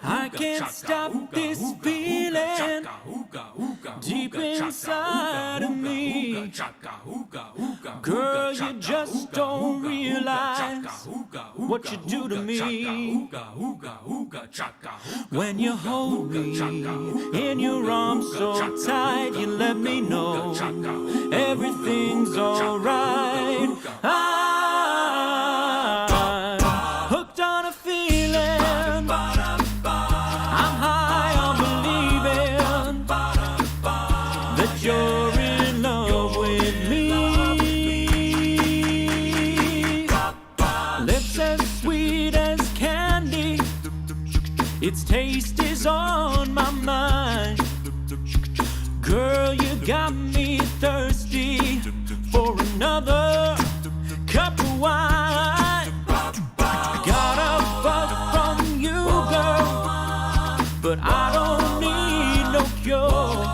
I can't stop this feeling deep inside of me. Girl, you just don't realize what you do to me. When you hold me in your arms so tight, you let me know everything's alright. I'm hooked on a feeling. I'm high on believing that you're in love with me. Lips as sweet as candy, its taste is on my mind. Girl, you got me thirsty for another cup of wine. Got a bug from you, girl, but I don't need no cure.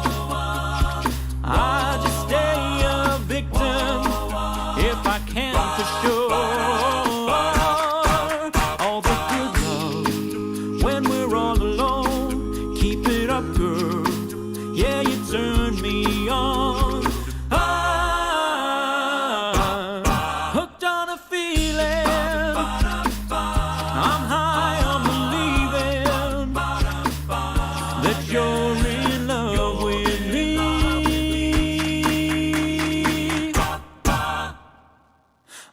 I just stay a victim if I can for sure. All the good love when we're all alone. Keep it up, girl. Yeah, you turn me on. Hooked on a feeling. I'm high on believing that you're in love with me.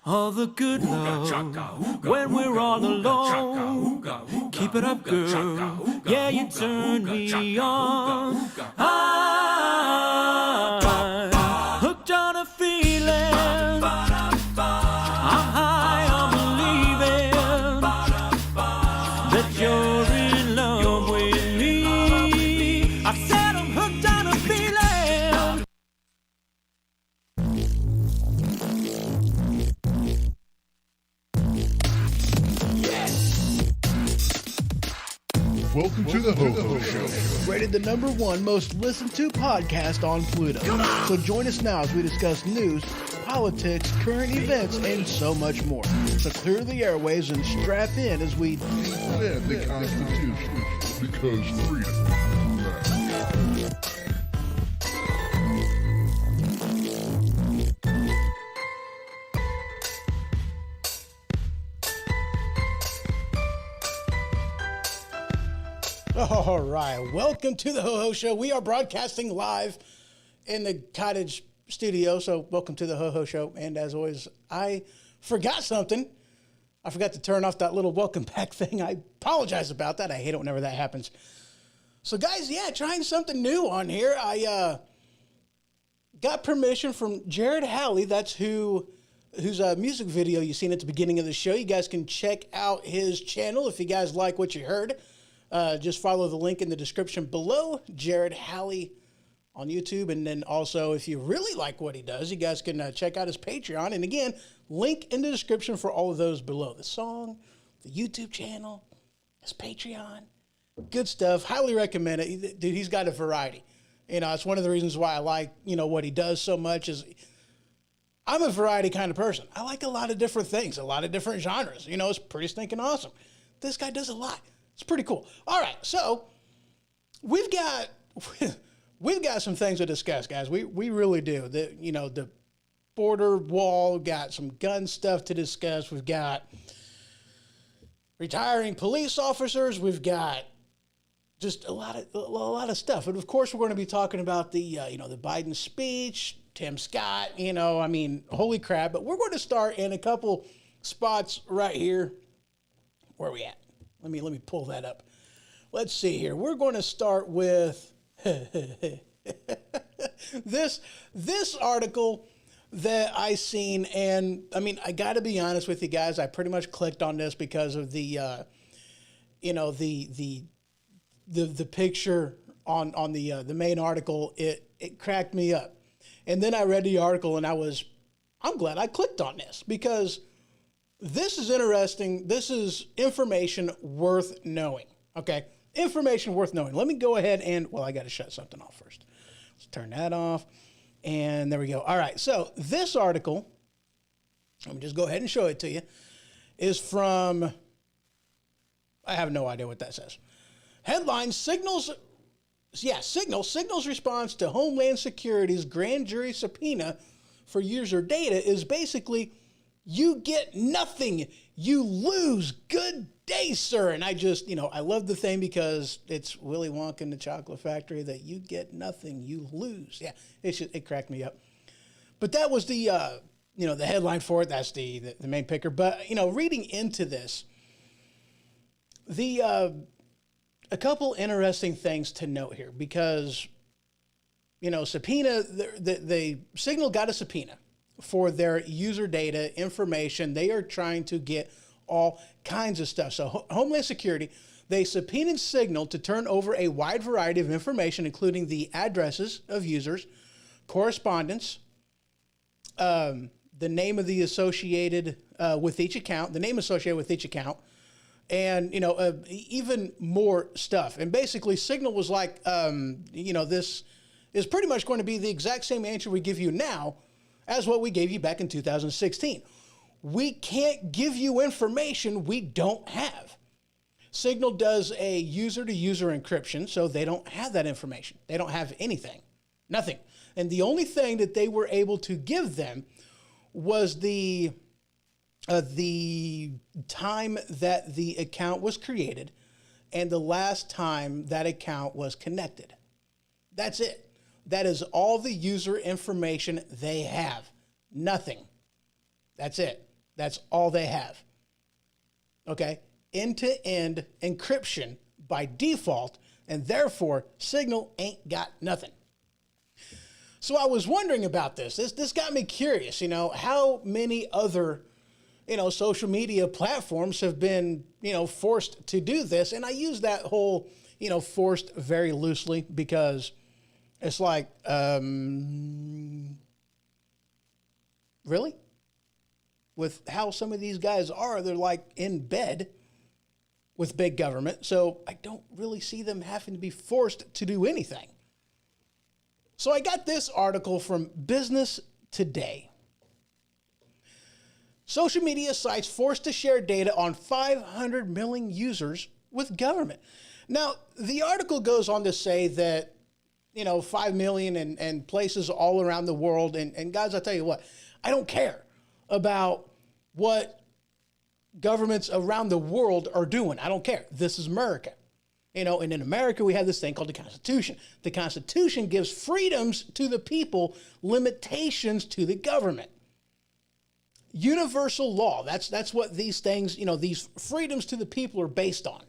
All the good love when we're all alone. Keep it up, girl. Yeah, you turn me on. Hooked on a feeling. I'm high on believing that you're in love with me. I said I'm hooked on a feeling. Welcome to the Ho-Ho Show. Rated the #1 most listened to podcast on Pluto. So join us now as we discuss news, politics, current events, and so much more. So clear the airwaves and strap in as we Defend the Constitution, because freedom matters. All right, welcome to the Ho-Ho Show. We are broadcasting live in the cottage studio, so welcome to the Ho-Ho Show. And as always, I forgot something. I forgot to turn off that little welcome back thing. I apologize about that. I hate it whenever that happens. So guys, yeah, trying something new on here. I got permission from Jared Halley. That's whose music video you've seen at the beginning of the show. You guys can check out his channel if you guys like what you heard. Just follow the link in the description below, Jared Halley on YouTube. And then also, if you really like what he does, you guys can check out his Patreon. And again, link in the description for all of those below. The song, the YouTube channel, his Patreon. Good stuff. Highly recommend it. Dude, he's got a variety. You know, it's one of the reasons why I like, what he does so much is I'm a variety kind of person. I like a lot of different things, a lot of different genres. It's pretty stinking awesome. This guy does a lot. It's pretty cool. All right, so we've got some things to discuss, guys. We really do. The border wall, got some gun stuff to discuss. We've got retiring police officers. We've got just a lot of stuff. And of course, we're going to be talking about the the Biden speech, Tim Scott. I mean, holy crap! But we're going to start in a couple spots right here. Where are we at? Let me pull that up. Let's see here. We're going to start with this article that I seen, and I mean, I got to be honest with you guys. I pretty much clicked on this because of the the picture on the main article. It cracked me up, and then I read the article, and I'm glad I clicked on this because this is interesting. This is information worth knowing. Okay, information worth knowing. Let me go ahead and I got to shut something off first. Let's turn that off. And there we go. All right. So this article, let me just go ahead and show it to you, is from, I have no idea what that says. Headline, Signal's response to Homeland Security's grand jury subpoena for user data is basically, you get nothing, you lose. Good day, sir. And I just, I love the thing because it's Willy Wonka in the Chocolate Factory that you get nothing, you lose. Yeah, it cracked me up. But that was the, the headline for it. That's the main picker. But, reading into this, a couple interesting things to note here because, subpoena, the Signal got a subpoena for their user data information. They are trying to get all kinds of stuff. So Homeland Security, they subpoenaed Signal to turn over a wide variety of information, including the addresses of users, correspondence, the name of the associated with each account, and even more stuff. And basically, Signal was like, this is pretty much going to be the exact same answer we give you now as what we gave you back in 2016. We can't give you information we don't have. Signal does a user-to-user encryption, so they don't have that information. They don't have anything, nothing. And the only thing that they were able to give them was the time that the account was created and the last time that account was connected. That's it. That is all the user information they have. Nothing. That's it. That's all they have. Okay? End-to-end encryption by default, and therefore Signal ain't got nothing. So I was wondering about this. This got me curious, how many other, social media platforms have been, forced to do this. And I use that whole, forced very loosely because it's like, really? With how some of these guys are, they're like in bed with big government. So I don't really see them having to be forced to do anything. So I got this article from Business Today. Social media sites forced to share data on 500 million users with government. Now, the article goes on to say that, 5 million and places all around the world. And guys, I'll tell you what, I don't care about what governments around the world are doing. I don't care. This is America. And in America, we have this thing called the Constitution. The Constitution gives freedoms to the people, limitations to the government. Universal law. That's what these things, these freedoms to the people are based on,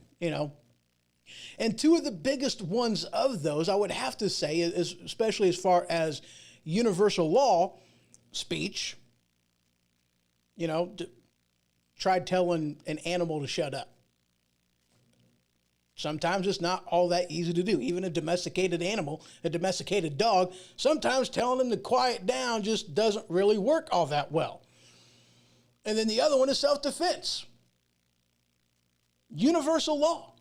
And two of the biggest ones of those, I would have to say, is especially as far as universal law, speech. Tried telling an animal to shut up. Sometimes it's not all that easy to do. Even a domesticated animal, a domesticated dog, sometimes telling them to quiet down just doesn't really work all that well. And then the other one is self-defense. Universal law.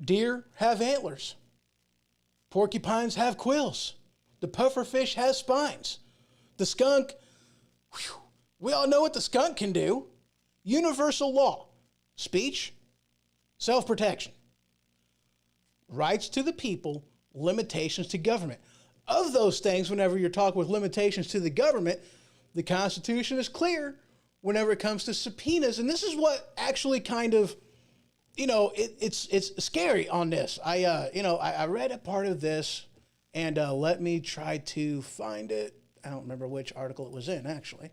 Deer have antlers. Porcupines have quills. The pufferfish has spines. The skunk, we all know what the skunk can do. Universal law. Speech, self-protection. Rights to the people, limitations to government. Of those things, whenever you're talking with limitations to the government, the Constitution is clear. whenever it comes to subpoenas. And this is what actually kind of, it's scary on this. I read a part of this, and let me try to find it. I don't remember which article it was in, actually.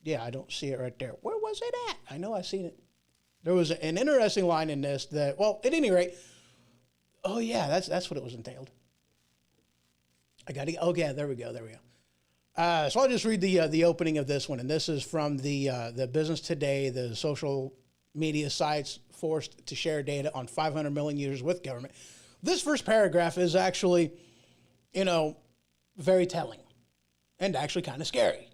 Yeah, I don't see it right there. Where was it at? I know I seen it. There was an interesting line in this that, well, at any rate, oh yeah, that's what it was entailed. Oh yeah, there we go. So I'll just read the opening of this one, and this is from the Business Today, the social media sites forced to share data on 500 million users with government. This first paragraph is actually, very telling and actually kind of scary.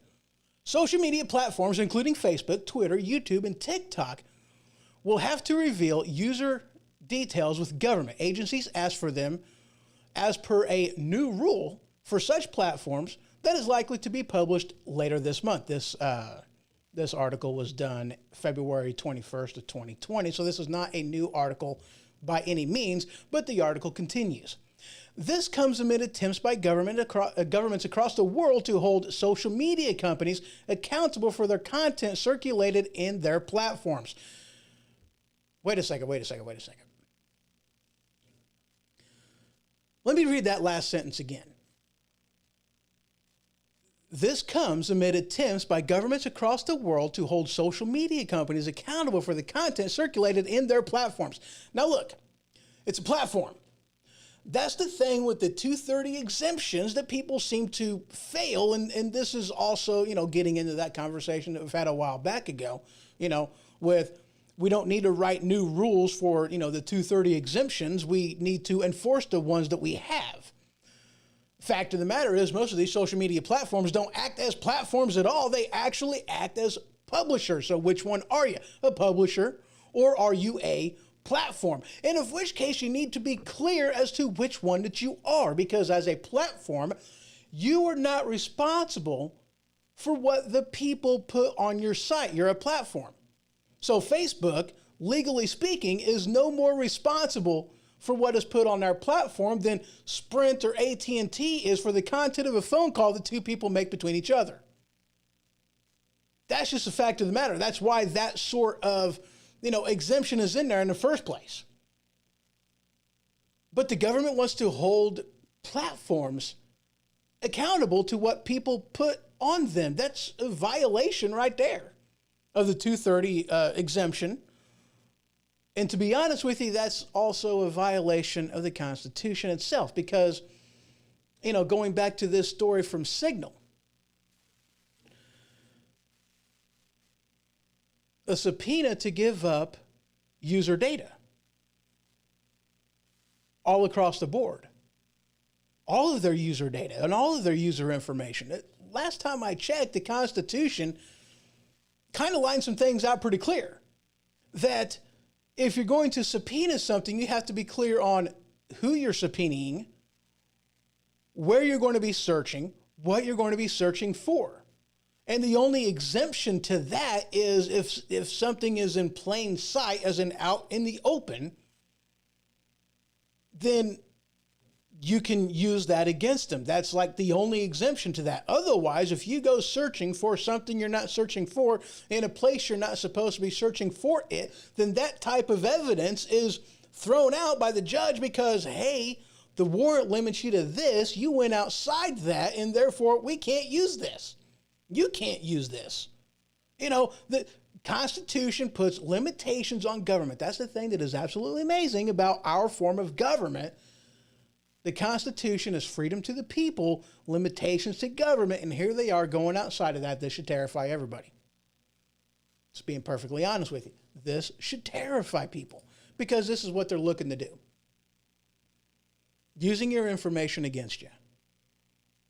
Social media platforms, including Facebook, Twitter, YouTube, and TikTok, will have to reveal user details with government agencies ask for them as per a new rule for such platforms that is likely to be published later this month. This article was done February 21st of 2020, so this is not a new article by any means, but the article continues. This comes amid attempts by governments across the world to hold social media companies accountable for their content circulated in their platforms. Wait a second. Let me read that last sentence again. This comes amid attempts by governments across the world to hold social media companies accountable for the content circulated in their platforms. Now look, it's a platform. That's the thing with the 230 exemptions that people seem to fail. And this is also, getting into that conversation that we've had a while back ago, with we don't need to write new rules for, the 230 exemptions. We need to enforce the ones that we have. Fact of the matter is, most of these social media platforms don't act as platforms at all. They actually act as publishers. So which one are you? A publisher, or are you a platform? And of which case you need to be clear as to which one that you are, because as a platform, you are not responsible for what the people put on your site. You're a platform. So Facebook, legally speaking, is no more responsible for what is put on our platform than Sprint or AT&T is for the content of a phone call that two people make between each other. That's just a fact of the matter. That's why that sort of, exemption is in there in the first place. But the government wants to hold platforms accountable to what people put on them. That's a violation right there of the 230 exemption. And to be honest with you, that's also a violation of the Constitution itself, because, going back to this story from Signal, a subpoena to give up user data all across the board, all of their user data and all of their user information. Last time I checked, the Constitution kind of lined some things out pretty clear, that if you're going to subpoena something, you have to be clear on who you're subpoenaing, where you're going to be searching, what you're going to be searching for. And the only exemption to that is if something is in plain sight, as in out in the open, then you can use that against them. That's like the only exemption to that. Otherwise, if you go searching for something you're not searching for in a place you're not supposed to be searching for it, then that type of evidence is thrown out by the judge because, hey, the warrant limits you to this. You went outside that, and therefore we can't use this. You can't use this. The Constitution puts limitations on government. That's the thing that is absolutely amazing about our form of government. The Constitution is freedom to the people, limitations to government, and here they are going outside of that. This should terrify everybody. Just being perfectly honest with you. This should terrify people because this is what they're looking to do. Using your information against you.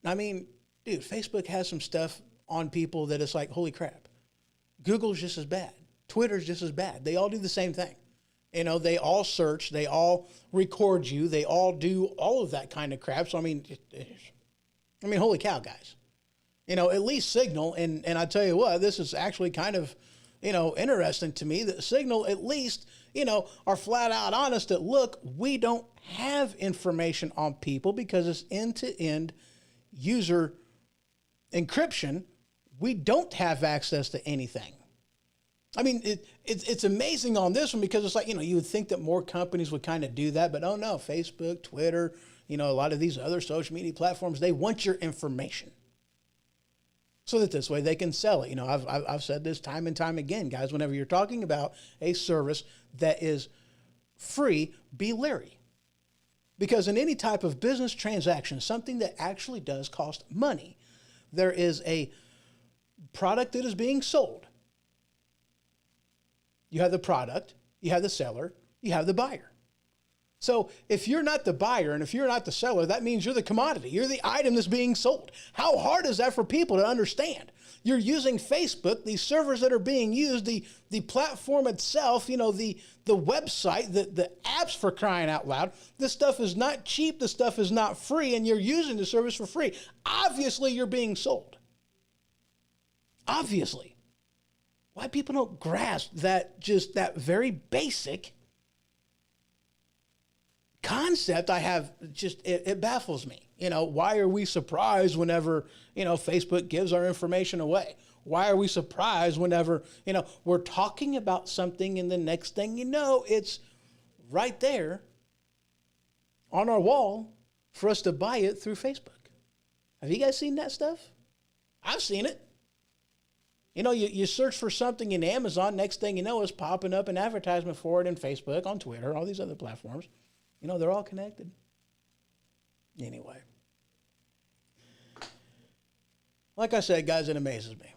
I mean, dude, Facebook has some stuff on people that it's like, holy crap. Google's just as bad. Twitter's just as bad. They all do the same thing. They all search, they all record you, they all do all of that kind of crap. So, I mean, holy cow, guys. At least Signal, and I tell you what, this is actually kind of, interesting to me that Signal at least are flat out honest that, look, we don't have information on people because it's end-to-end user encryption. We don't have access to anything. I mean, it's amazing on this one because it's like, you would think that more companies would kind of do that, but oh no, Facebook, Twitter, a lot of these other social media platforms, they want your information so that this way they can sell it. I've said this time and time again, guys, whenever you're talking about a service that is free, be leery. Because in any type of business transaction, something that actually does cost money, there is a product that is being sold. You have the product, you have the seller, you have the buyer. So if you're not the buyer and if you're not the seller, that means you're the commodity. You're the item that's being sold. How hard is that for people to understand? You're using Facebook, these servers that are being used, the platform itself, the website, the apps, for crying out loud. This stuff is not cheap. This stuff is not free, and you're using the service for free. Obviously, you're being sold. Obviously. Why people don't grasp that very basic concept I have, it baffles me. Why are we surprised whenever, Facebook gives our information away? Why are we surprised whenever, we're talking about something and the next thing you know, it's right there on our wall for us to buy it through Facebook? Have you guys seen that stuff? I've seen it. You search for something in Amazon, next thing you know, it's popping up an advertisement for it in Facebook, on Twitter, all these other platforms. They're all connected. Anyway. Like I said, guys, it amazes me.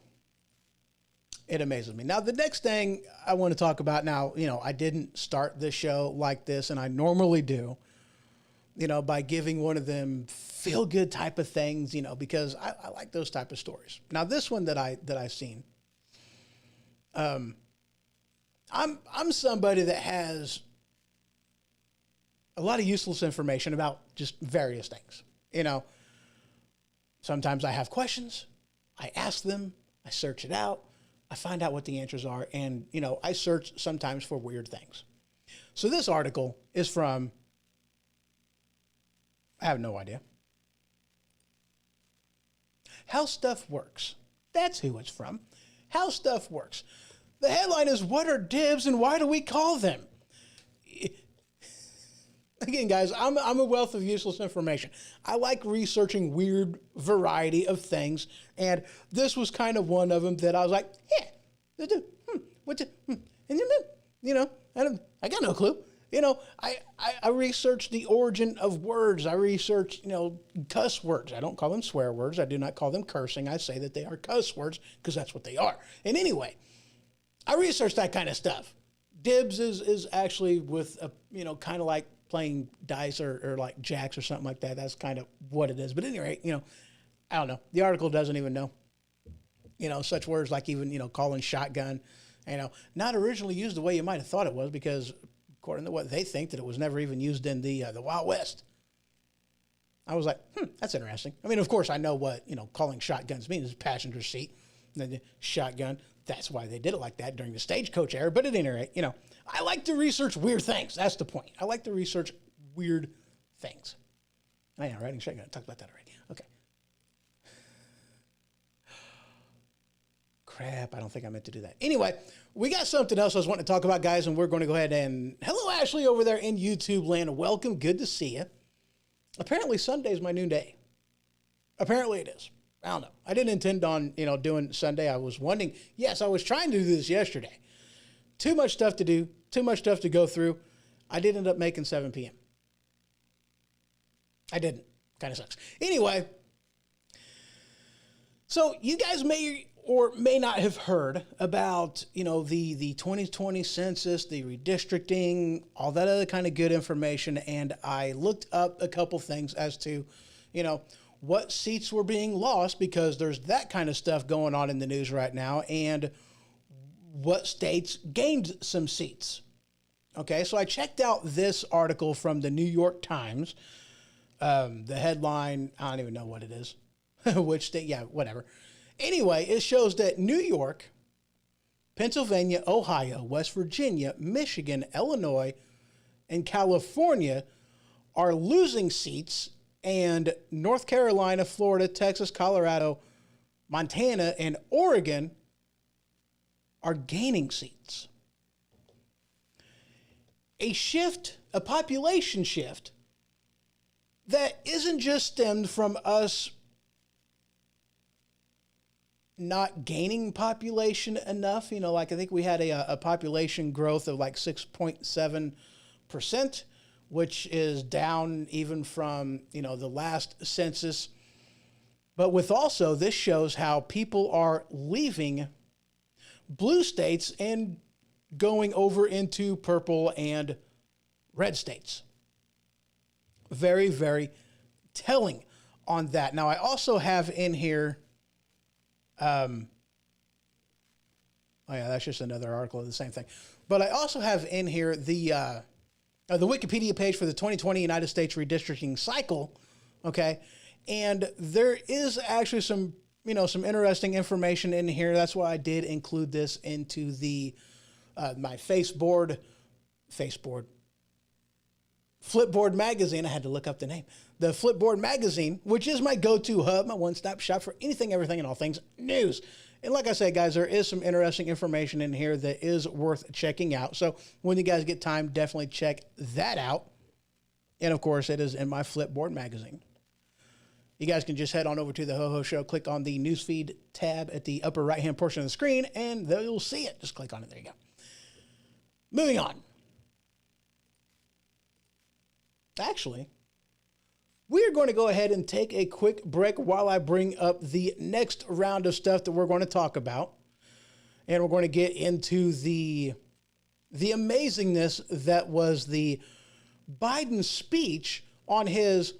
It amazes me. Now, the next thing I want to talk about now, I didn't start this show like this, and I normally do, by giving one of them feel-good type of things, because I like those type of stories. Now, this one that I've seen, I'm somebody that has a lot of useless information about just various things. Sometimes I have questions, I ask them, I search it out, I find out what the answers are, and, I search sometimes for weird things. So this article is from, I have no idea. How Stuff Works. That's who it's from. How Stuff Works. The headline is, what are dibs and why do we call them? Again, guys, I'm a wealth of useless information. I like researching weird variety of things, and this was kind of one of them that I was like, yeah, I got no clue. I researched the origin of words. I researched, cuss words. I don't call them swear words. I do not call them cursing. I say that they are cuss words because that's what they are. And anyway, I researched that kind of stuff. Dibs is actually with a, kind of like playing dice or like jacks or something like that. That's kind of what it is. But anyway, I don't know. The article doesn't even know, such words like even, calling shotgun, not originally used the way you might have thought it was because according to what they think that it was never even used in the Wild West. I was like, that's interesting. I mean, of course I know what, calling shotguns means, passenger seat, and then the shotgun. That's why they did it like that during the stagecoach era. But at any rate, I like to research weird things. That's the point. I like to research weird things. I know, riding shotgun. I talked about that already. Okay. Crap, I don't think I meant to do that. Anyway, we got something else I was wanting to talk about, guys, and we're going to go ahead and... Hello, Ashley, over there in YouTube land. Welcome. Good to see you. Apparently, Sunday is my noon day. Apparently, it is. I don't know. I didn't intend on, doing Sunday. I was wondering. Yes, I was trying to do this yesterday. Too much stuff to do. Too much stuff to go through. I did end up making 7 p.m. I didn't. Kind of sucks. Anyway, so you guys may or may not have heard about, the 2020 census, the redistricting, all that other kind of good information. And I looked up a couple things as to, what seats were being lost because there's that kind of stuff going on in the news right now, and what states gained some seats. Okay, so I checked out this article from the New York Times. The headline, I don't even know what it is. Which state, yeah, whatever. Anyway, it shows that New York Pennsylvania, Ohio, West Virginia, Michigan, Illinois, and California are losing seats, and North Carolina, Florida, Texas, Colorado, Montana, and Oregon are gaining seats. A population shift that isn't just stemmed from us not gaining population enough. Like I think we had a population growth of like 6.7%, which is down even from, the last census. But with also, this shows how people are leaving blue states and going over into purple and red states. Very, very telling on that. Now, I also have in here, oh yeah, that's just another article of the same thing. But I also have in here the Wikipedia page for the 2020 United States redistricting cycle, okay? And there is actually some interesting information in here. That's why I did include this into the my Flipboard magazine. I had to look up the name. The Flipboard magazine, which is my go-to hub, my one-stop shop for anything, everything, and all things news. And like I say, guys, there is some interesting information in here that is worth checking out. So when you guys get time, definitely check that out. And of course, it is in my Flipboard magazine. You guys can just head on over to the Ho Ho Show, click on the newsfeed tab at the upper right-hand portion of the screen, and there you'll see it. Just click on it. There you go. Moving on. Actually, we are going to go ahead and take a quick break while I bring up the next round of stuff that we're going to talk about. And we're going to get into the amazingness that was the Biden speech on his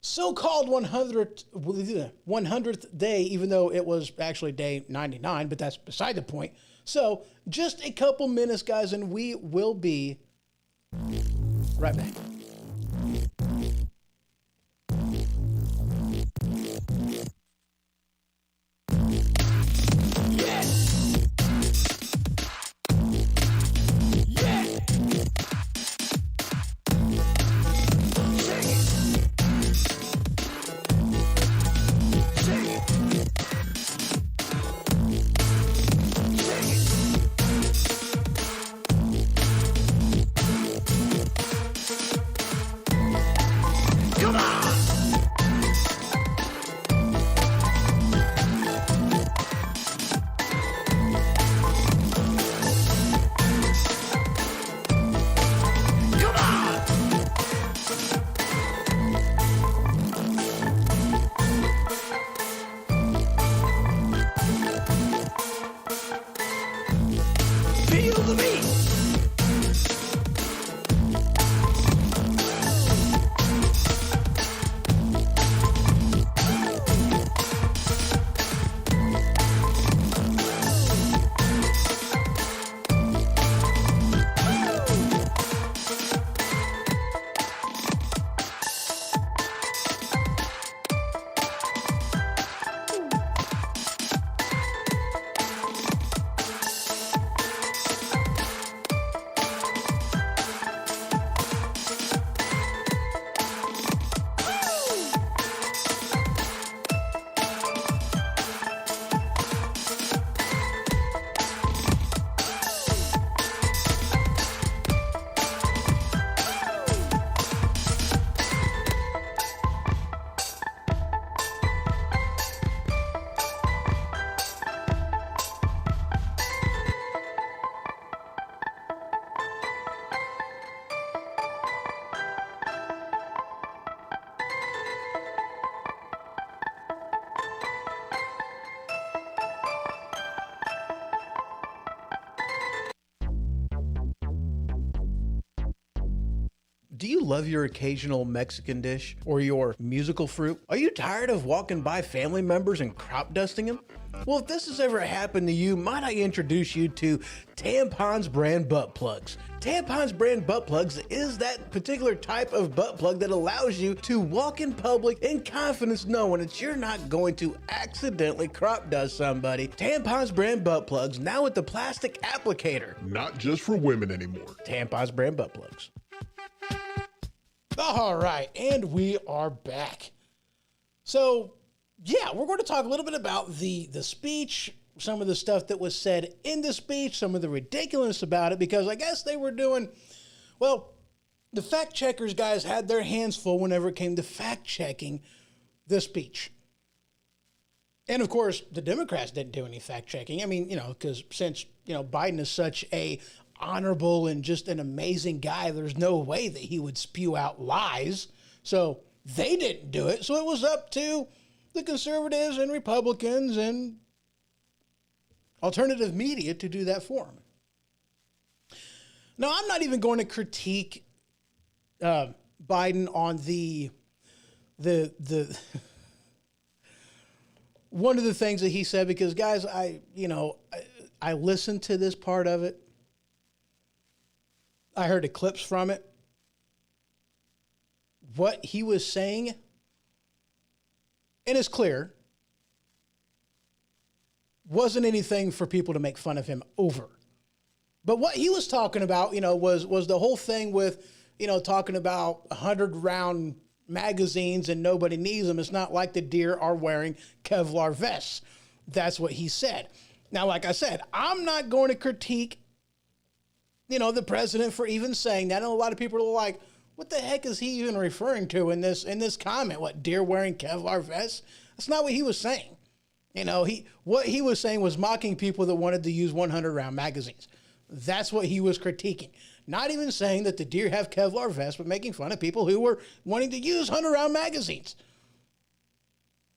so-called 100th day, even though it was actually day 99, but that's beside the point. So just a couple minutes, guys, and we will be right back. Do you love your occasional Mexican dish or your musical fruit? Are you tired of walking by family members and crop dusting them? Well, if this has ever happened to you, might I introduce you to Tampons brand butt plugs. Tampons brand butt plugs is that particular type of butt plug that allows you to walk in public in confidence knowing that you're not going to accidentally crop dust somebody. Tampons brand butt plugs now with the plastic applicator. Not just for women anymore. Tampons brand butt plugs. All right, and we are back. So, yeah, we're going to talk a little bit about the speech, some of the stuff that was said in the speech, some of the ridiculousness about it, because I guess they were doing, well, the fact checkers guys had their hands full whenever it came to fact checking the speech. And of course, the Democrats didn't do any fact checking. I mean, because since, Biden is such a honorable and just an amazing guy, there's no way that he would spew out lies. So they didn't do it. So it was up to the conservatives and Republicans and alternative media to do that for him. Now, I'm not even going to critique Biden on the one of the things that he said, because guys, I listened to this part of it. I heard the clips from it. What he was saying, and it's clear, wasn't anything for people to make fun of him over. But what he was talking about, was the whole thing with, talking about 100-round magazines and nobody needs them. It's not like the deer are wearing Kevlar vests. That's what he said. Now, like I said, I'm not going to critique the president for even saying that. And a lot of people are like, what the heck is he even referring to in this comment? What, deer wearing Kevlar vests? That's not what he was saying. What he was saying was mocking people that wanted to use 100-round magazines. That's what he was critiquing. Not even saying that the deer have Kevlar vests, but making fun of people who were wanting to use 100-round magazines.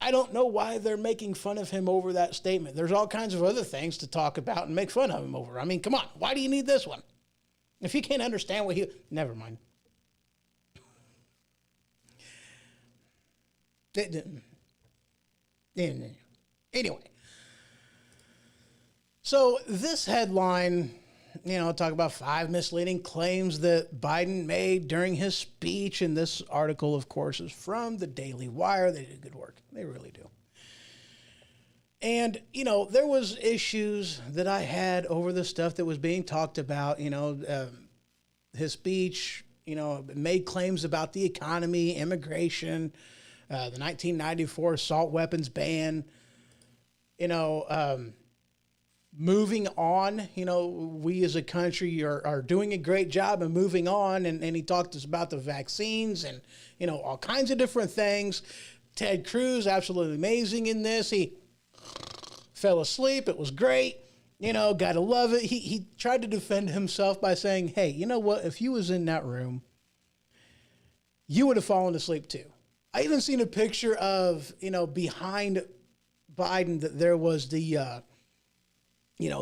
I don't know why they're making fun of him over that statement. There's all kinds of other things to talk about and make fun of him over. I mean, come on. Why do you need this one? If you can't understand what never mind. Anyway. So this headline, talk about 5 misleading claims that Biden made during his speech. And this article, of course, is from the Daily Wire. They did good work. They really do. And, there was issues that I had over the stuff that was being talked about. His speech, made claims about the economy, immigration, the 1994 assault weapons ban, moving on. We as a country are doing a great job of moving on. And he talked to us about the vaccines and, all kinds of different things. Ted Cruz, absolutely amazing in this. He fell asleep. It was great. Gotta love it. He tried to defend himself by saying, hey, you know what? If you was in that room, you would have fallen asleep too. I even seen a picture of, behind Biden that there was the,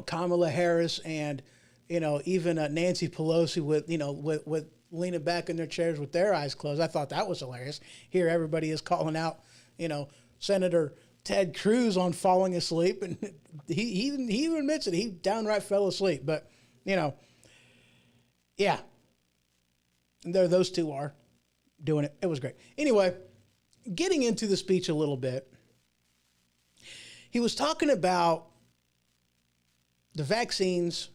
Kamala Harris and, even Nancy Pelosi with leaning back in their chairs with their eyes closed. I thought that was hilarious. Here, everybody is calling out, Senator Ted Cruz on falling asleep, and he even admits it. He downright fell asleep, but yeah, and there those two are doing it. It was great. Anyway, getting into the speech a little bit, he was talking about the vaccines.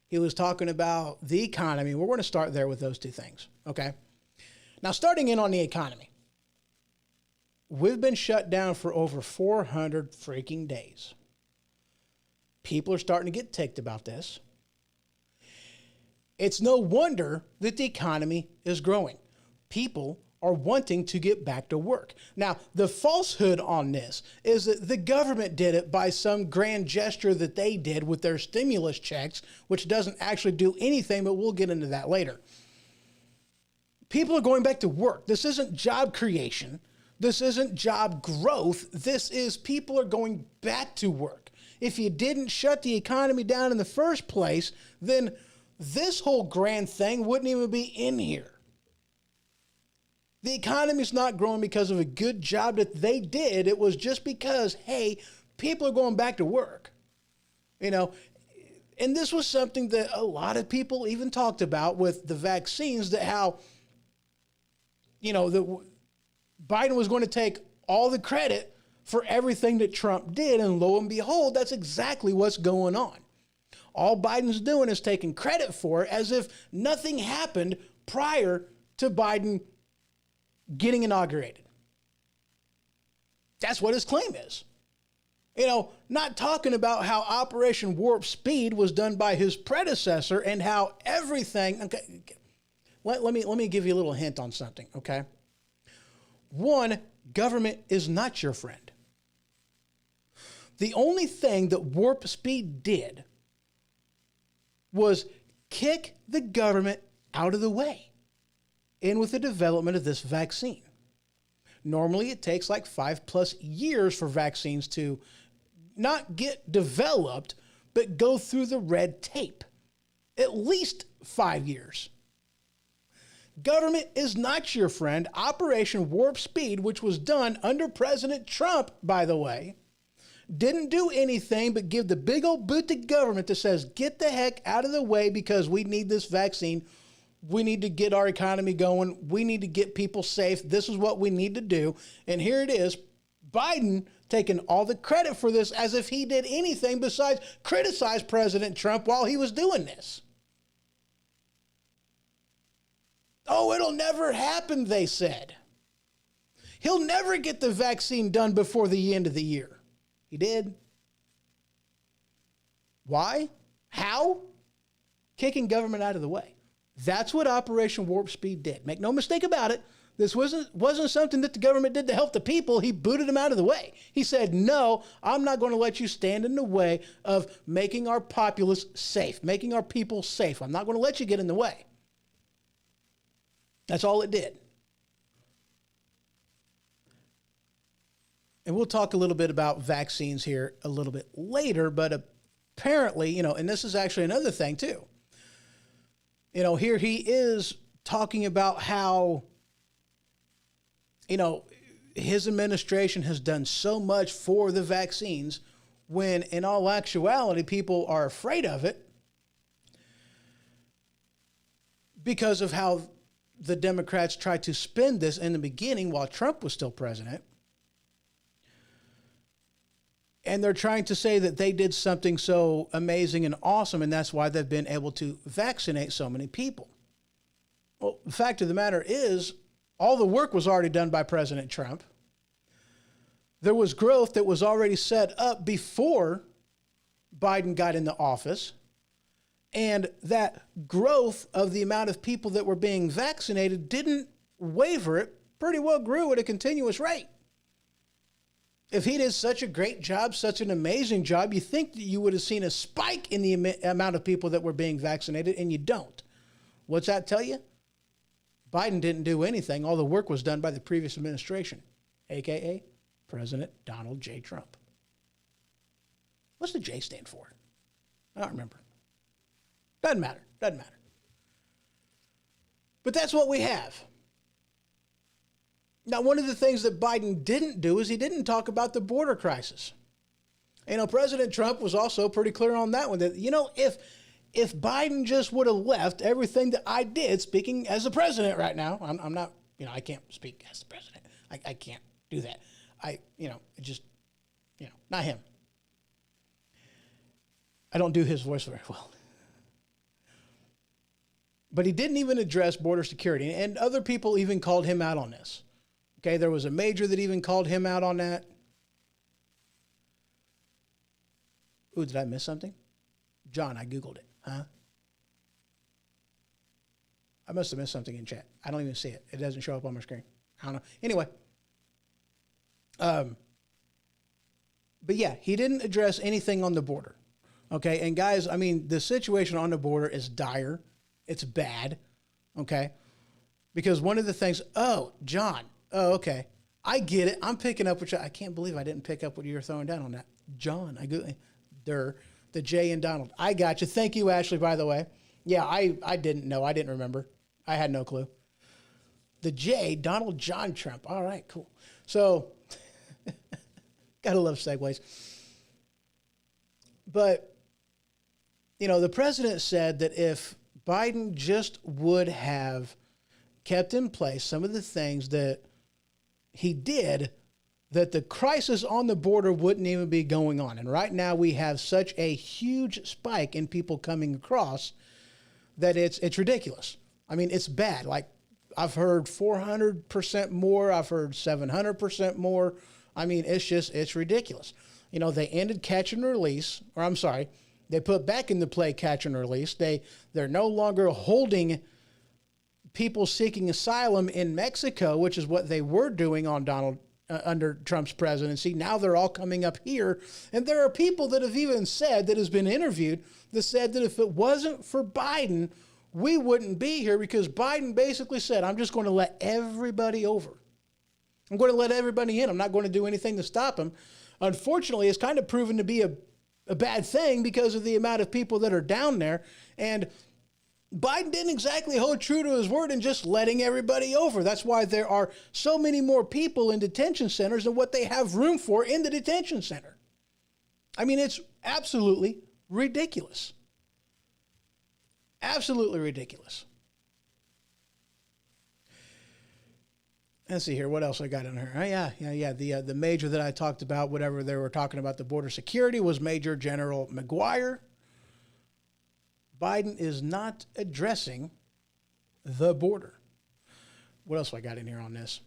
He was talking about the economy. We're going to start there with those two things. Okay. Now, starting in on the economy. We've been shut down for over 400 freaking days. People are starting to get ticked about this. It's no wonder that the economy is growing. People are wanting to get back to work. Now, the falsehood on this is that the government did it by some grand gesture that they did with their stimulus checks, which doesn't actually do anything, but we'll get into that later. People are going back to work. This isn't job creation. This isn't job growth. This is people are going back to work. If you didn't shut the economy down in the first place, then this whole grand thing wouldn't even be in here. The economy's not growing because of a good job that they did. It was just because, hey, people are going back to work. You know, and this was something that a lot of people even talked about with the vaccines, that how, you know, Biden was going to take all the credit for everything that Trump did. And lo and behold, that's exactly what's going on. All Biden's doing is taking credit for it as if nothing happened prior to Biden getting inaugurated. That's what his claim is. You know, not talking about how Operation Warp Speed was done by his predecessor and how everything. Okay, let me give you a little hint on something. Okay, one, government is not your friend. The only thing that Warp Speed did was kick the government out of the way in with the development of this vaccine. Normally, it takes like 5+ years for vaccines to not get developed, but go through the red tape. At least 5 years. Government is not your friend. Operation Warp Speed, which was done under President Trump, by the way, didn't do anything but give the big old boot to government that says, get the heck out of the way because we need this vaccine. We need to get our economy going. We need to get people safe. This is what we need to do. And here it is, Biden taking all the credit for this as if he did anything besides criticize President Trump while he was doing this. Oh, it'll never happen, they said. He'll never get the vaccine done before the end of the year. He did. Why? How? Kicking government out of the way. That's what Operation Warp Speed did. Make no mistake about it. This wasn't something that the government did to help the people. He booted them out of the way. He said, no, I'm not going to let you stand in the way of making our populace safe, making our people safe. I'm not going to let you get in the way. That's all it did. And we'll talk a little bit about vaccines here a little bit later, but apparently, you know, and this is actually another thing too. You know, here he is talking about how, you know, his administration has done so much for the vaccines when in all actuality, people are afraid of it because of how the Democrats tried to spin this in the beginning while Trump was still president. And they're trying to say that they did something so amazing and awesome, and that's why they've been able to vaccinate so many people. Well, the fact of the matter is, all the work was already done by President Trump. There was growth that was already set up before Biden got into office. And that growth of the amount of people that were being vaccinated didn't waver. It pretty well grew at a continuous rate. If he did such a great job, such an amazing job, you think that you would have seen a spike in the amount of people that were being vaccinated, and you don't. What's that tell you? Biden didn't do anything. All the work was done by the previous administration, a.k.a. President Donald J. Trump. What's the J stand for? I don't remember. Doesn't matter. Doesn't matter. But that's what we have. Now, one of the things that Biden didn't do is he didn't talk about the border crisis. You know, President Trump was also pretty clear on that one, that, you know, if Biden just would have left everything that I did, speaking as the president right now, I'm not, you know, I can't speak as the president. I can't do that. Not him. I don't do his voice very well. But he didn't even address border security, and other people even called him out on this. Okay, there was a major that even called him out on that. Ooh, did I miss something? John, I Googled it. Huh? I must have missed something in chat. I don't even see it. It doesn't show up on my screen. I don't know. Anyway. But yeah, he didn't address anything on the border. Okay, and guys, I mean, the situation on the border is dire. It's bad. Okay? Because one of the things, John. Oh, okay. I get it. I'm picking up what I can't believe I didn't pick up what you were throwing down on that. John, the J in Donald. I got you. Thank you, Ashley, by the way. Yeah, I didn't know. I didn't remember. I had no clue. The J, Donald John Trump. All right, cool. So, gotta love segues. But, you know, the president said that if Biden just would have kept in place some of the things that he did, that the crisis on the border wouldn't even be going on. And right now we have such a huge spike in people coming across that it's ridiculous. I mean, it's bad. Like, I've heard 400% more. I've heard 700% more. I mean, it's ridiculous. You know, they ended catch and release, or I'm sorry, they put back into play catch and release. They're no longer holding people seeking asylum in Mexico, which is what they were doing on under Trump's presidency. Now they're all coming up here. And there are people that have even said, that has been interviewed, that said that if it wasn't for Biden, we wouldn't be here, because Biden basically said, I'm just going to let everybody over. I'm going to let everybody in. I'm not going to do anything to stop him. Unfortunately, it's kind of proven to be a bad thing because of the amount of people that are down there. And Biden didn't exactly hold true to his word in just letting everybody over. That's why there are so many more people in detention centers than what they have room for in the detention center. I mean, it's absolutely ridiculous. Absolutely ridiculous. Let's see here. What else I got in here? Oh, yeah. The major that I talked about, whatever they were talking about the border security, was Major General McGuire. Biden is not addressing the border. What else do I got in here on this?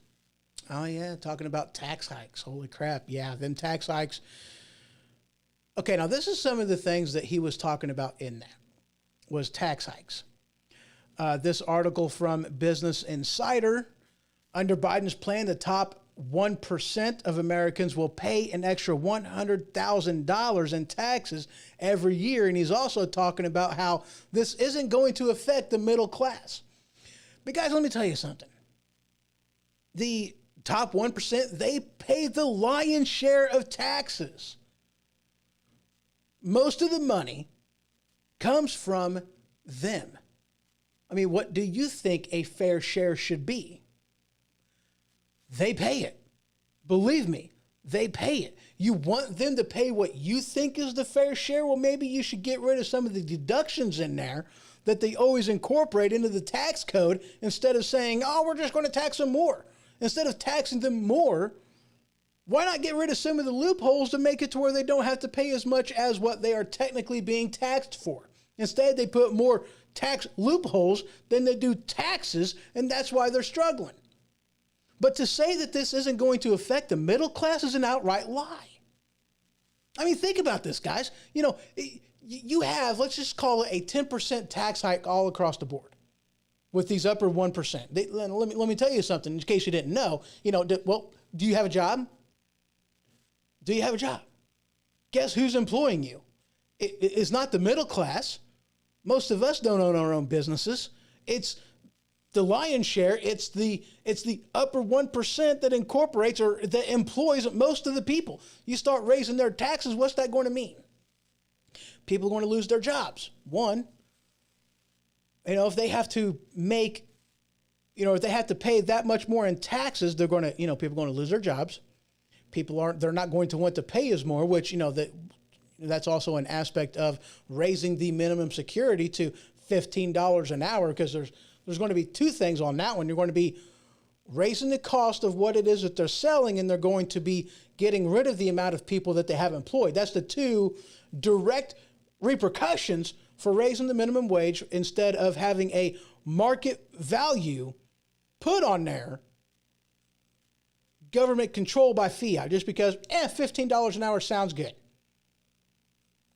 Oh, yeah, talking about tax hikes. Holy crap. Yeah, them tax hikes. Okay, now this is some of the things that he was talking about in that, was tax hikes. This article from Business Insider: under Biden's plan, the top 1% of Americans will pay an extra $100,000 in taxes every year. And he's also talking about how this isn't going to affect the middle class. But guys, let me tell you something. The top 1%, they pay the lion's share of taxes. Most of the money comes from them. I mean, what do you think a fair share should be? They pay it. Believe me, they pay it. You want them to pay what you think is the fair share? Well, maybe you should get rid of some of the deductions in there that they always incorporate into the tax code, instead of saying, oh, we're just going to tax them more. Instead of taxing them more, why not get rid of some of the loopholes to make it to where they don't have to pay as much as what they are technically being taxed for? Instead, they put more tax loopholes than they do taxes, and that's why they're struggling. But to say that this isn't going to affect the middle class is an outright lie. I mean, think about this, guys. You know, you have, let's just call it a 10% tax hike all across the board with these upper 1%. Let me tell you something, in case you didn't know. You know, do you have a job? Do you have a job? Guess who's employing you? It's not the middle class. Most of us don't own our own businesses. It's the lion's share. It's the upper 1% that incorporates or that employs most of the people. You start raising their taxes, what's that going to mean? People are going to lose their jobs. One, you know, if they have to make, you know, if they have to pay that much more in taxes, they're going to, you know, people are going to lose their jobs. They're not going to want to pay as more, which, you know, that's also an aspect of raising the minimum security to $15 an hour, because there's going to be two things on that one. You're going to be raising the cost of what it is that they're selling, and they're going to be getting rid of the amount of people that they have employed. That's the two direct repercussions for raising the minimum wage, instead of having a market value put on there, government control by fiat, just because $15 an hour sounds good.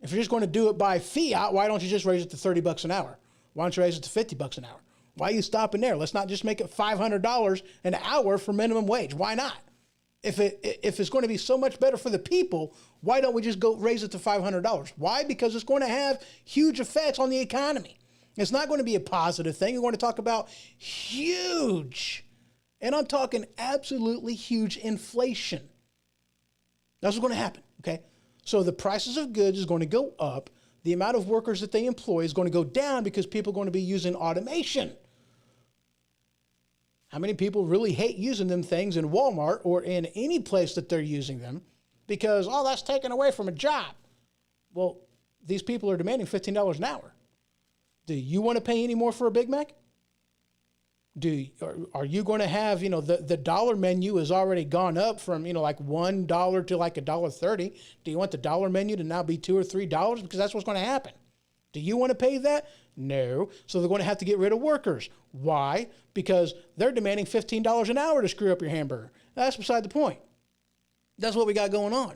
If you're just going to do it by fiat, why don't you just raise it to $30 an hour? Why don't you raise it to $50 an hour? Why are you stopping there? Let's not just make it $500 an hour for minimum wage. Why not? If it's going to be so much better for the people, why don't we just go raise it to $500? Why? Because it's going to have huge effects on the economy. It's not going to be a positive thing. You're going to talk about huge, and I'm talking absolutely huge, inflation. That's what's going to happen, okay? So the prices of goods is going to go up. The amount of workers that they employ is going to go down, because people are going to be using automation. How many people really hate using them things in Walmart or in any place that they're using them because, oh, that's taken away from a job? Well, these people are demanding $15 an hour. Do you want to pay any more for a Big Mac? Are you going to have, the dollar menu has already gone up from, like $1 to like $1.30. Do you want the dollar menu to now be $2 or $3? Because that's what's going to happen. Do you want to pay that? No. So they're going to have to get rid of workers. Why? Because they're demanding $15 an hour to screw up your hamburger. That's beside the point. That's what we got going on.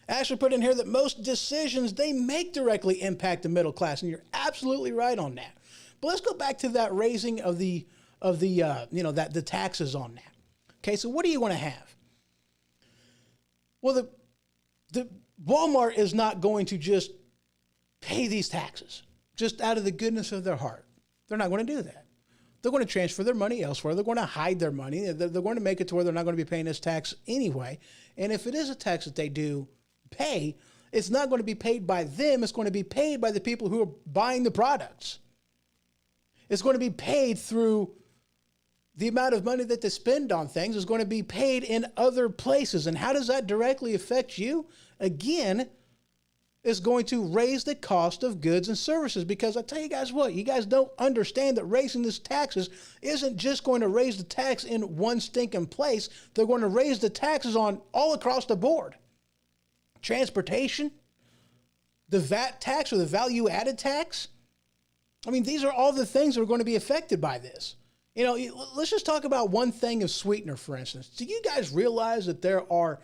Ashley put in here that most decisions they make directly impact the middle class, and you're absolutely right on that. But let's go back to that raising of the taxes on that. Okay, so what do you want to have? Well, the Walmart is not going to just pay these taxes just out of the goodness of their heart. They're not going to do that. They're going to transfer their money elsewhere. They're going to hide their money. They're going to make it to where they're not going to be paying this tax anyway. And if it is a tax that they do pay, it's not going to be paid by them. It's going to be paid by the people who are buying the products. It's going to be paid through the amount of money that they spend on things is going to be paid in other places. And how does that directly affect you? Again, it's going to raise the cost of goods and services, because I tell you guys what, you guys don't understand that raising these taxes isn't just going to raise the tax in one stinking place. They're going to raise the taxes on all across the board. Transportation, the VAT tax or the value added tax. I mean, these are all the things that are going to be affected by this. Let's just talk about one thing of sweetener, for instance. Do you guys realize that there are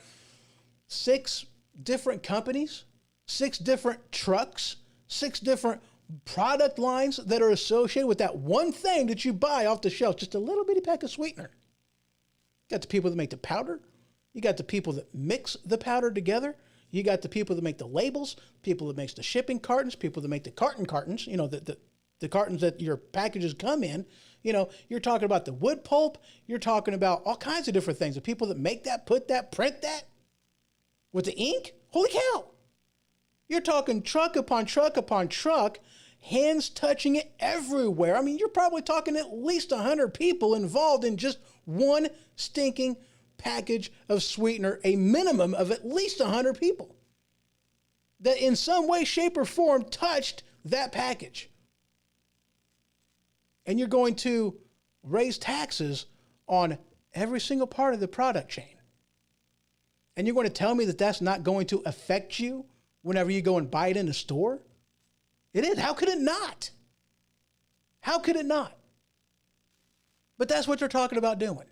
6 different companies, 6 different trucks, 6 different product lines that are associated with that one thing that you buy off the shelf, just a little bitty pack of sweetener? You got the people that make the powder. You got the people that mix the powder together. You got the people that make the labels, people that makes the shipping cartons, people that make the cartons, the cartons that your packages come in. You're talking about the wood pulp. You're talking about all kinds of different things. The people that make that, put that, print that with the ink. Holy cow. You're talking truck upon truck upon truck, hands touching it everywhere. I mean, you're probably talking at least 100 people involved in just one stinking package of sweetener, a minimum of at least 100 people that in some way, shape, or form touched that package. And you're going to raise taxes on every single part of the product chain. And you're going to tell me that that's not going to affect you whenever you go and buy it in a store? It is. How could it not? How could it not? But that's what they're talking about doing.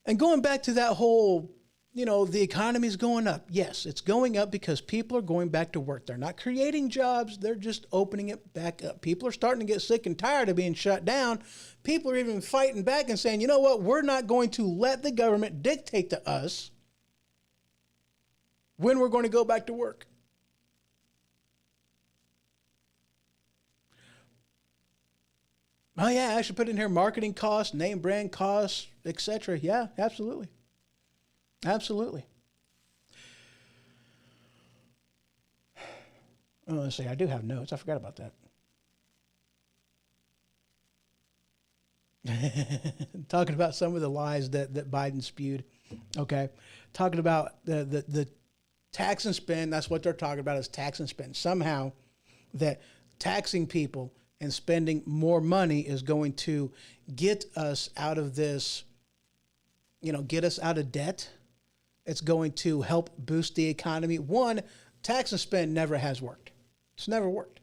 And going back to that whole, the economy's going up. Yes, it's going up because people are going back to work. They're not creating jobs. They're just opening it back up. People are starting to get sick and tired of being shut down. People are even fighting back and saying, you know what? We're not going to let the government dictate to us when we're going to go back to work. Oh, yeah, I should put in here marketing costs, name brand costs, etc. Yeah, absolutely. Absolutely. Oh, let's see. I do have notes. I forgot about that. Talking about some of the lies that Biden spewed. Okay. Talking about the tax and spend. That's what they're talking about, is tax and spend. Somehow that taxing people and spending more money is going to get us out of this, get us out of debt. It's going to help boost the economy. One, tax and spend never has worked. It's never worked.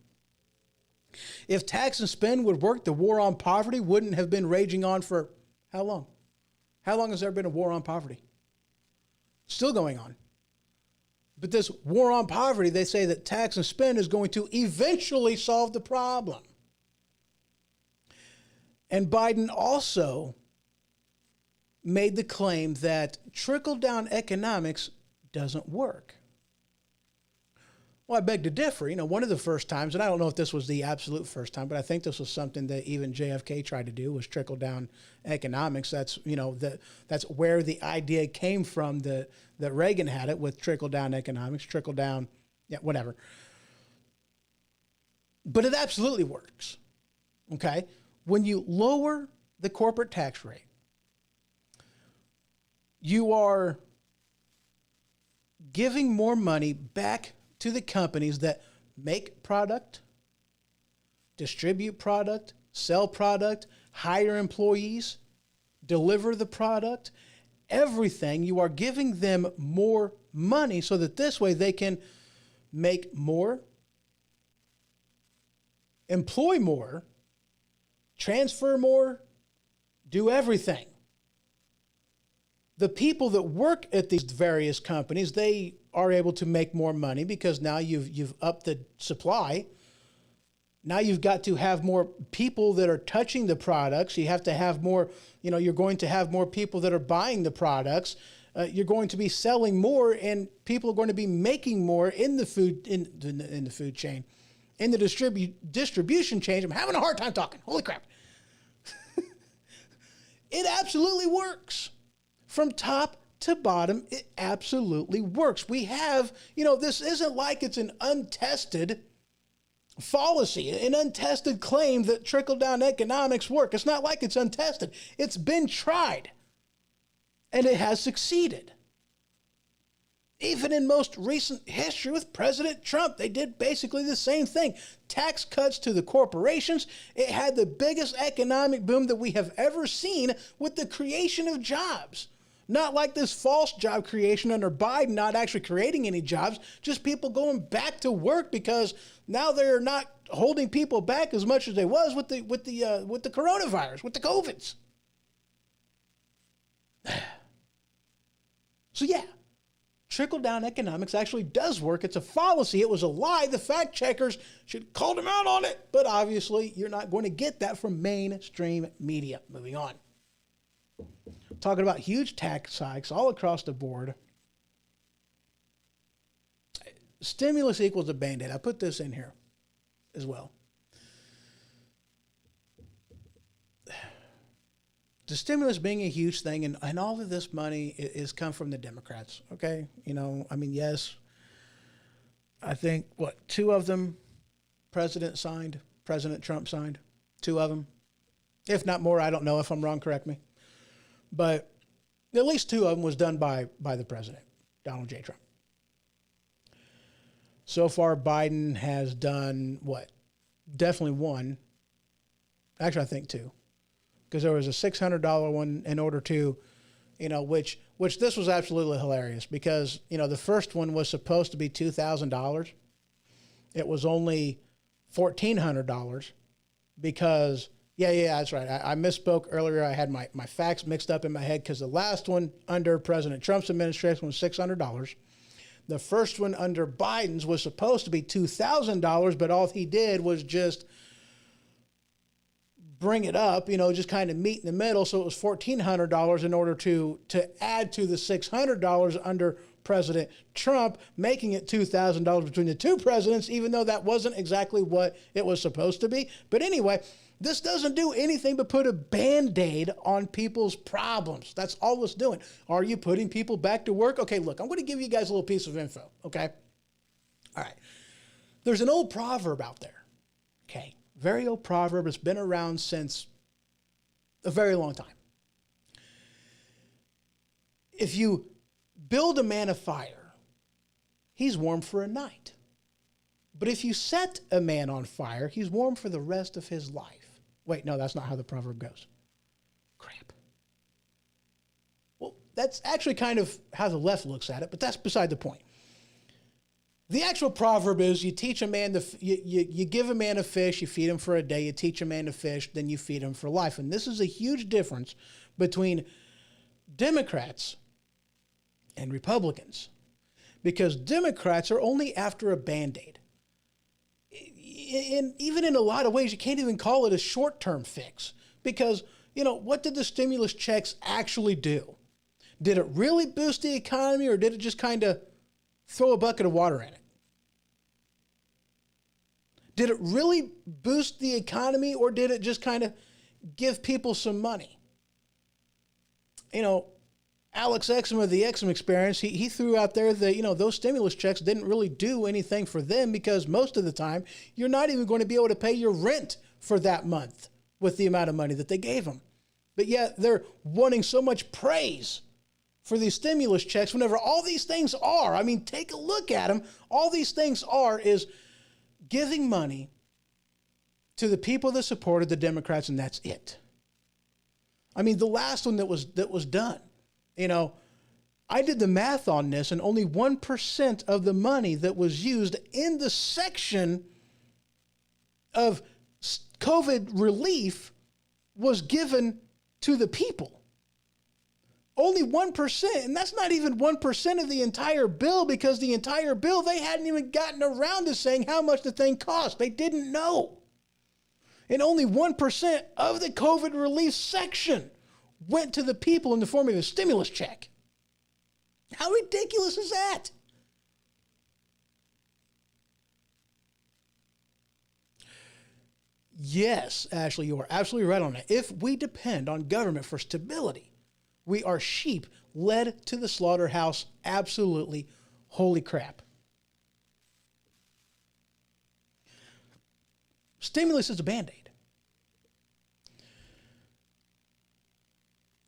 If tax and spend would work, the war on poverty wouldn't have been raging on for how long? How long has there been a war on poverty? Still going on. But this war on poverty, they say that tax and spend is going to eventually solve the problem. And Biden also made the claim that trickle-down economics doesn't work. Well, I beg to differ. One of the first times, and I don't know if this was the absolute first time, but I think this was something that even JFK tried to do, was trickle-down economics. That's, that's where the idea came from, that Reagan had it with trickle-down economics, trickle-down, whatever. But it absolutely works. Okay? When you lower the corporate tax rate, you are giving more money back to the companies that make product, distribute product, sell product, hire employees, deliver the product, everything. You are giving them more money so that this way they can make more, employ more, transfer more, do everything. The people that work at these various companies, they are able to make more money because now you've upped the supply. Now you've got to have more people that are touching the products. You have to have more, you're going to have more people that are buying the products. You're going to be selling more, and people are going to be making more in the food in the food chain, in the distribution chain. I'm having a hard time talking. Holy crap. It absolutely works. From top to bottom, it absolutely works. We have, this isn't like it's an untested fallacy, an untested claim that trickle-down economics work. It's not like it's untested. It's been tried, and it has succeeded. Even in most recent history with President Trump, they did basically the same thing. Tax cuts to the corporations. It had the biggest economic boom that we have ever seen with the creation of jobs. Not like this false job creation under Biden, not actually creating any jobs, just people going back to work because now they're not holding people back as much as they was with the coronavirus, with the COVIDs. So yeah, trickle-down economics actually does work. It's a fallacy. It was a lie. The fact checkers should call them out on it. But obviously, you're not going to get that from mainstream media. Moving on. Talking about huge tax hikes all across the board. Stimulus equals a Band-Aid. I put this in here as well. The stimulus being a huge thing, and all of this money is come from the Democrats, okay? Yes, I think, two of them President Trump signed, two of them. If not more, I don't know. If I'm wrong, correct me. But at least two of them was done by the president, Donald J. Trump. So far, Biden has done Definitely one. Actually, I think two. Because there was a $600 one in order to, which this was absolutely hilarious because, the first one was supposed to be $2,000. It was only $1,400 because, yeah, that's right. I misspoke earlier. I had my facts mixed up in my head because the last one under President Trump's administration was $600. The first one under Biden's was supposed to be $2,000, but all he did was just bring it up, just kind of meet in the middle. So it was $1,400 in order to add to the $600 under President Trump, making it $2,000 between the two presidents, even though that wasn't exactly what it was supposed to be. But anyway, this doesn't do anything but put a Band-Aid on people's problems. That's all it's doing. Are you putting people back to work? Okay, look, I'm going to give you guys a little piece of info, okay? All right. There's an old proverb out there, okay? Very old proverb. It's been around since a very long time. If you build a man a fire, he's warm for a night. But if you set a man on fire, he's warm for the rest of his life. Wait, no, that's not how the proverb goes. Crap. Well, that's actually kind of how the left looks at it, but that's beside the point. The actual proverb is you teach a man, you give a man a fish, you feed him for a day, you teach a man to fish, then you feed him for life. And this is a huge difference between Democrats and Republicans because Democrats are only after a Band-Aid. Even in a lot of ways, you can't even call it a short-term fix because, what did the stimulus checks actually do? Did it really boost the economy or did it just kind of throw a bucket of water in it? Did it really boost the economy or did it just kind of give people some money? Alex Exum of the Exum Experience, he threw out there that, those stimulus checks didn't really do anything for them because most of the time you're not even going to be able to pay your rent for that month with the amount of money that they gave them. But yet they're wanting so much praise for these stimulus checks whenever all these things are. I mean, take a look at them. All these things are is giving money to the people that supported the Democrats, and that's it. I mean, the last one that was done, I did the math on this, and only 1% of the money that was used in the section of COVID relief was given to the people. Only 1%, and that's not even 1% of the entire bill, because the entire bill, they hadn't even gotten around to saying how much the thing cost. They didn't know. And only 1% of the COVID relief section went to the people in the form of a stimulus check. How ridiculous is that? Yes, Ashley, you are absolutely right on that. If we depend on government for stability, we are sheep led to the slaughterhouse. Absolutely. Holy crap. Stimulus is a Band-Aid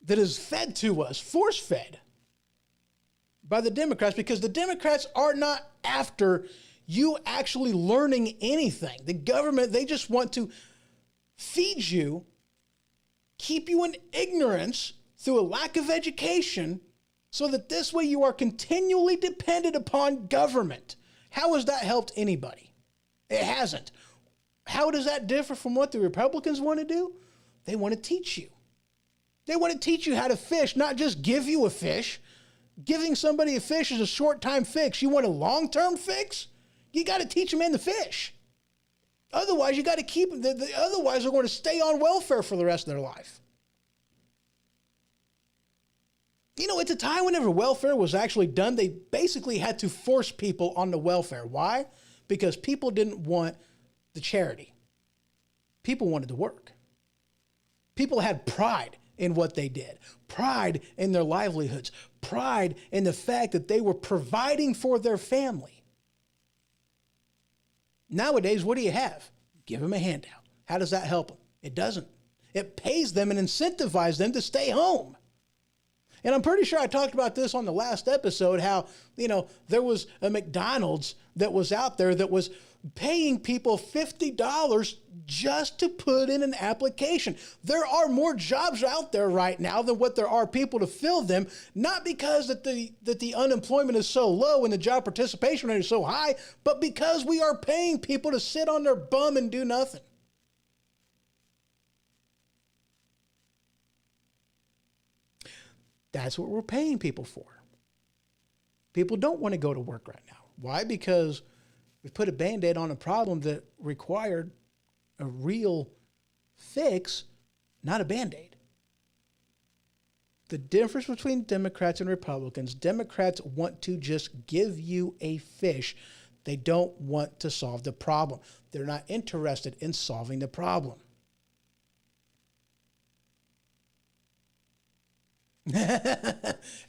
that is fed to us, force-fed by the Democrats, because the Democrats are not after you actually learning anything. The government, they just want to feed you, keep you in ignorance through a lack of education, so that this way you are continually dependent upon government. How has that helped anybody? It hasn't. How does that differ from what the Republicans want to do? They want to teach you. They want to teach you how to fish, not just give you a fish. Giving somebody a fish is a short-time fix. You want a long-term fix? You got to teach them in the fish. Otherwise, you got to keep them. Otherwise, they're going to stay on welfare for the rest of their life. It's a time whenever welfare was actually done, they basically had to force people on the welfare. Why? Because people didn't want the charity. People wanted to work. People had pride in what they did, pride in their livelihoods, pride in the fact that they were providing for their family. Nowadays, what do you have? Give them a handout. How does that help them? It doesn't. It pays them and incentivizes them to stay home. And I'm pretty sure I talked about this on the last episode, how, there was a McDonald's that was out there that was paying people $50 just to put in an application. There are more jobs out there right now than what there are people to fill them, not because that the unemployment is so low and the job participation rate is so high, but because we are paying people to sit on their bum and do nothing. That's what we're paying people for. People don't want to go to work right now. Why? Because we put a Band-Aid on a problem that required a real fix, not a Band-Aid. The difference between Democrats and Republicans, Democrats want to just give you a fish. They don't want to solve the problem. They're not interested in solving the problem.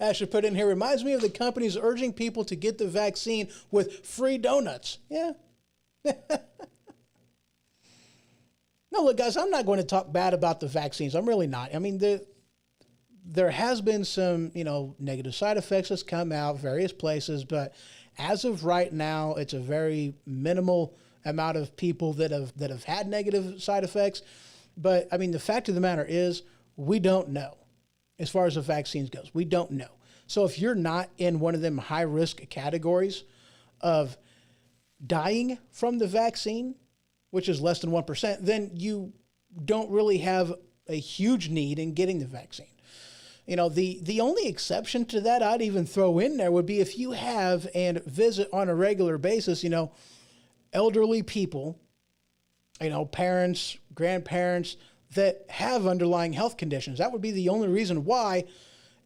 Ashley put in here, reminds me of the companies urging people to get the vaccine with free donuts. Yeah. No, look, guys, I'm not going to talk bad about the vaccines. I'm really not. I mean, there has been some, negative side effects that's come out various places, but as of right now, it's a very minimal amount of people that have had negative side effects. But I mean, the fact of the matter is, we don't know. As far as the vaccines goes, we don't know. So if you're not in one of them high-risk categories of dying from the vaccine, which is less than 1%, then you don't really have a huge need in getting the vaccine. The only exception to that I'd even throw in there would be if you have and visit on a regular basis, elderly people, parents, grandparents, that have underlying health conditions. That would be the only reason why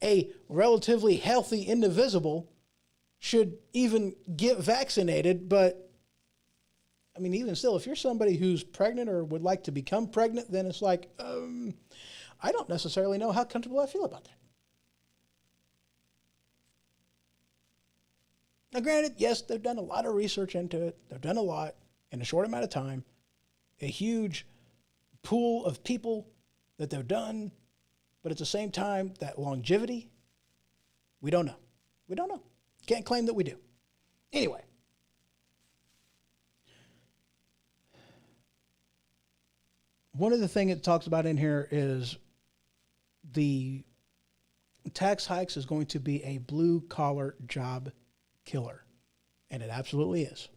a relatively healthy individual should even get vaccinated. But I mean, even still, if you're somebody who's pregnant or would like to become pregnant, then it's like, I don't necessarily know how comfortable I feel about that. Now, granted, yes, they've done a lot of research into it. They've done a lot in a short amount of time, a huge pool of people that they've done. But at the same time, that longevity, we don't know. We don't know. Can't claim that we do. Anyway. One of the things it talks about in here is the tax hikes is going to be a blue-collar job killer. And it absolutely is.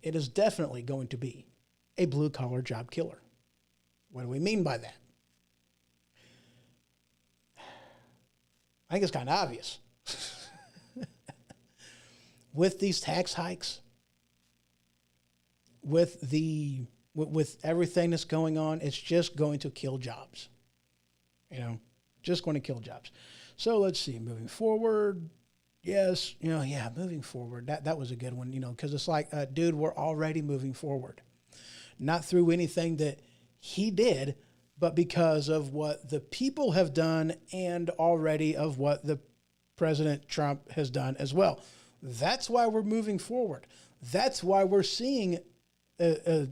It is definitely going to be a blue-collar job killer. What do we mean by that? I think it's kind of obvious. With these tax hikes, with everything that's going on, it's just going to kill jobs. You know, just going to kill jobs. So let's see, moving forward. Yes, moving forward. That was a good one, because it's like, dude, we're already moving forward. Not through anything that he did, but because of what the people have done and already of what the President Trump has done as well. That's why we're moving forward. That's why we're seeing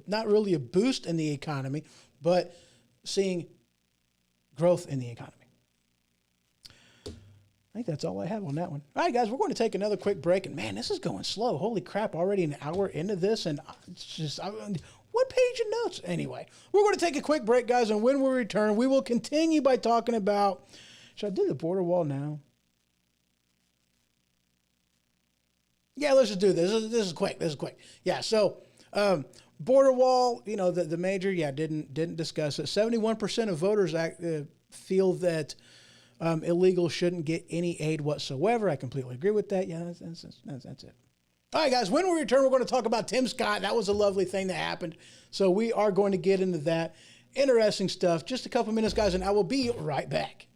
not really a boost in the economy, but seeing growth in the economy. I think that's all I have on that one. All right, guys, we're going to take another quick break. And, man, this is going slow. Holy crap, already an hour into this. And it's just, what page of notes? Anyway, we're going to take a quick break, guys. And when we return, we will continue by talking about, should I do the border wall now? Yeah, let's just do this. This is quick. Yeah, so border wall, the major, didn't discuss it. 71% of voters feel that illegals shouldn't get any aid whatsoever. I completely agree with that. Yeah, that's it. All right, guys, when we return, we're going to talk about Tim Scott. That was a lovely thing that happened. So we are going to get into that. Interesting stuff. Just a couple minutes, guys, and I will be right back.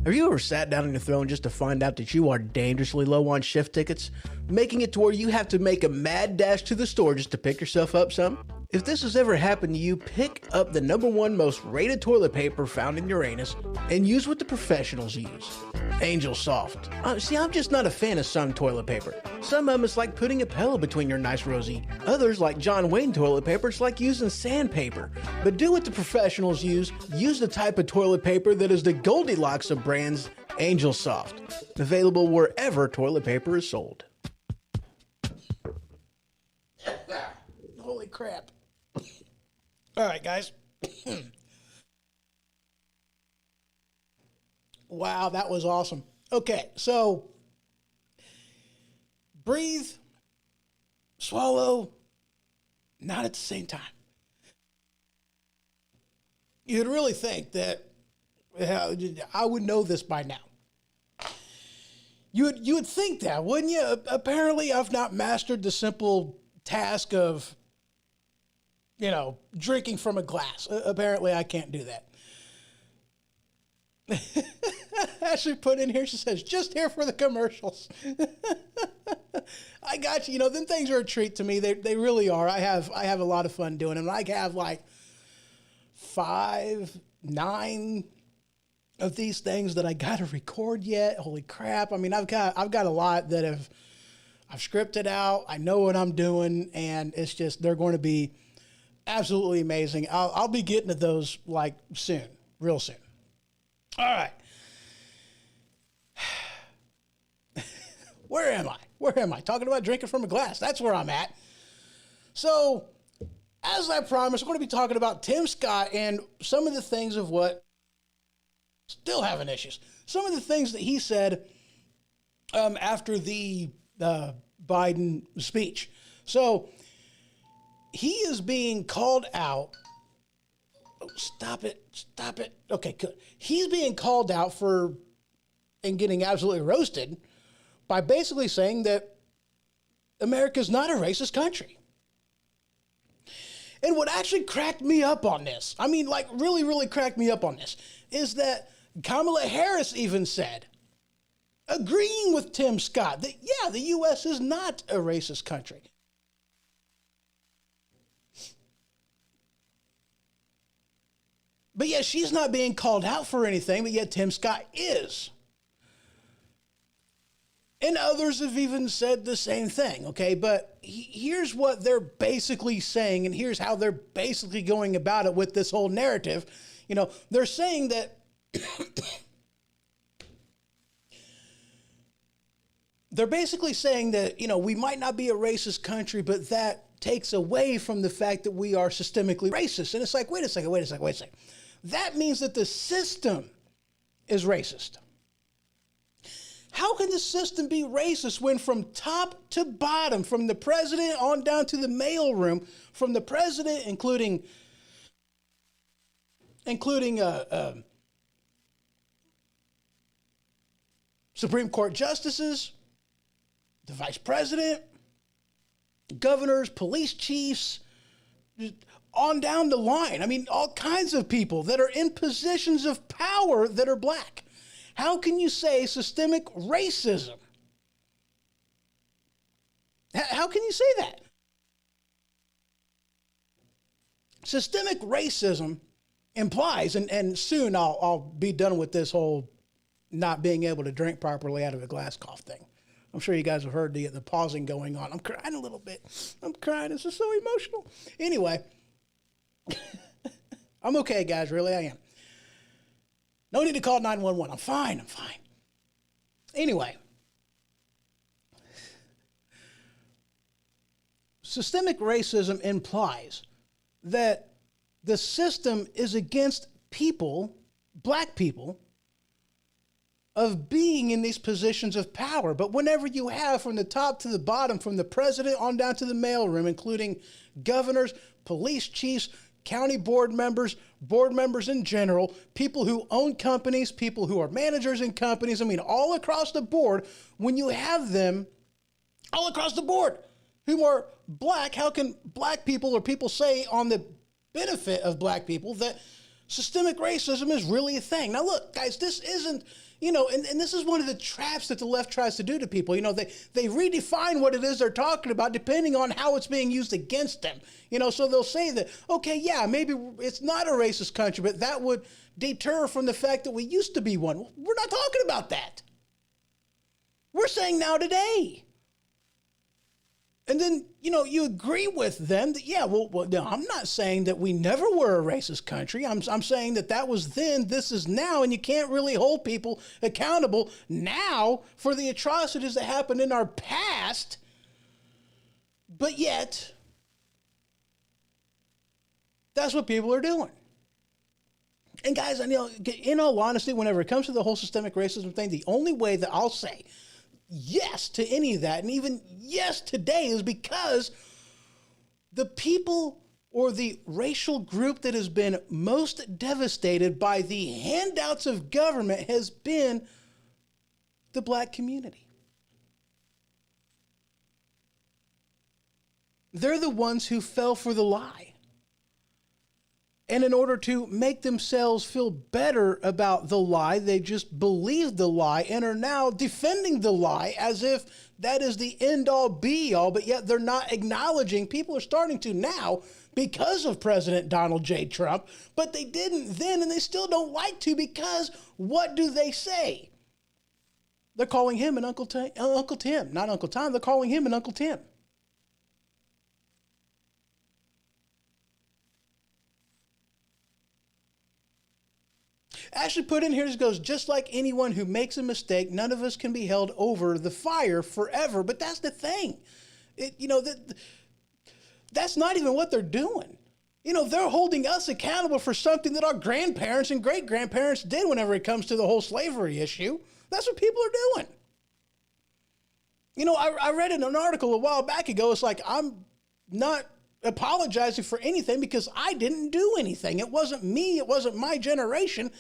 Have you ever sat down on your throne just to find out that you are dangerously low on shift tickets, making it to where you have to make a mad dash to the store just to pick yourself up some? If this has ever happened to you, pick up the #1 most rated toilet paper found in Uranus and use what the professionals use. Angel Soft. See, I'm just not a fan of some toilet paper. Some of them it's like putting a pillow between your nice rosy. Others, like John Wayne toilet paper, it's like using sandpaper. But do what the professionals use. Use the type of toilet paper that is the Goldilocks of brands, Angel Soft. Available wherever toilet paper is sold. Holy crap. All right, guys. Wow, that was awesome. Okay, so breathe, swallow, not at the same time. You'd really think that I would know this by now. You would think that, wouldn't you? Apparently, I've not mastered the simple task of, drinking from a glass. Apparently, I can't do that. Ashley put in here, she says, just here for the commercials. I got you. Them things are a treat to me. They really are. I have a lot of fun doing them. I have like 5, 9 of these things that I got to record yet. Holy crap. I mean, I've got a lot that I've scripted out. I know what I'm doing, and it's just, they're going to be absolutely amazing. I'll be getting to those like soon, real soon. All right. Where am I? Talking about drinking from a glass. That's where I'm at. So, as I promised, we're going to be talking about Tim Scott and some of the things of what still having issues. Some of the things that he said after the Biden speech. So, he is being called out. Oh, stop it. Okay, good. He's being called out and getting absolutely roasted by basically saying that America's not a racist country. And what actually cracked me up on this, I mean, like really, really cracked me up on this, is that Kamala Harris even said, agreeing with Tim Scott, that yeah, the U.S. is not a racist country. But yet she's not being called out for anything, but yet Tim Scott is. And others have even said the same thing, okay? But here's what they're basically saying, and here's how they're basically going about it with this whole narrative. They're saying that they're basically saying that, we might not be a racist country, but that takes away from the fact that we are systemically racist. And it's like, wait a second. That means that the system is racist. How can the system be racist when from top to bottom, from the president on down to the mailroom, from the president, including Supreme Court justices, the vice president, governors, police chiefs, on down the line. I mean, all kinds of people that are in positions of power that are black. How can you say systemic racism? How can you say that? Systemic racism implies, and soon I'll be done with this whole not being able to drink properly out of a glass cough thing. I'm sure you guys have heard the pausing going on. I'm crying a little bit. I'm crying. This is so emotional. Anyway, I'm okay, guys. Really, I am. No need to call 911. I'm fine. Anyway, systemic racism implies that the system is against people, black people, of being in these positions of power. But whenever you have from the top to the bottom, from the president on down to the mailroom, including governors, police chiefs, county board members in general, people who own companies, people who are managers in companies, I mean, all across the board, when you have them all across the board who are black, how can black people or people say on the benefit of black people that systemic racism is really a thing? Now, look, guys, this isn't, and this is one of the traps that the left tries to do to people. They redefine what it is they're talking about depending on how it's being used against them. So they'll say that, okay, yeah, maybe it's not a racist country, but that would deter from the fact that we used to be one. We're not talking about that. We're saying now today. And then, you agree with them that, yeah, well, no, I'm not saying that we never were a racist country. I'm saying that was then, this is now, and you can't really hold people accountable now for the atrocities that happened in our past. But yet, that's what people are doing. And guys, I know, in all honesty, whenever it comes to the whole systemic racism thing, the only way that I'll say yes to any of that, and even yes today, is because the people or the racial group that has been most devastated by the handouts of government has been the black community. They're the ones who fell for the lie. And in order to make themselves feel better about the lie, they just believed the lie and are now defending the lie as if that is the end-all, be-all, but yet they're not acknowledging. People are starting to now because of President Donald J. Trump, but they didn't then, and they still don't like to, because what do they say? They're calling him an Uncle Tim, not Uncle Tom. They're calling him an Uncle Tim. Ashley put in here, goes, just like anyone who makes a mistake, none of us can be held over the fire forever. But that's the thing. That's not even what they're doing. They're holding us accountable for something that our grandparents and great-grandparents did whenever it comes to the whole slavery issue. That's what people are doing. I read in an article a while back ago, it's like, I'm not apologizing for anything because I didn't do anything. It wasn't me. It wasn't my generation.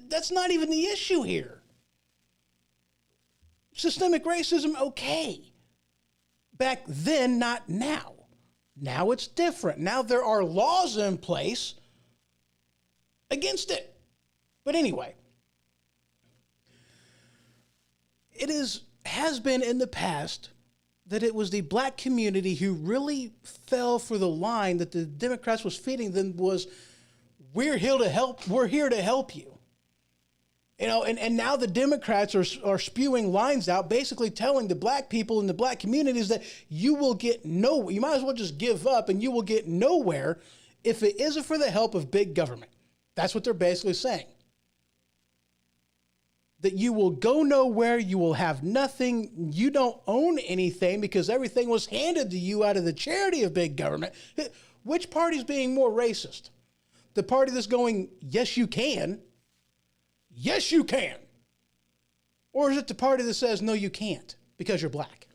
That's not even the issue here. Systemic racism, okay. Back then, not now. Now it's different. Now there are laws in place against it. But anyway, it has been in the past that it was the black community who really fell for the line that the Democrats was feeding them was, we're here to help you. And now the Democrats are spewing lines out, basically telling the black people in the black communities that you might as well just give up and you will get nowhere if it isn't for the help of big government. That's what they're basically saying. That you will go nowhere, you will have nothing, you don't own anything because everything was handed to you out of the charity of big government. Which party's being more racist? The party that's going, yes, you can. Yes, you can. Or is it the party that says, no, you can't because you're black?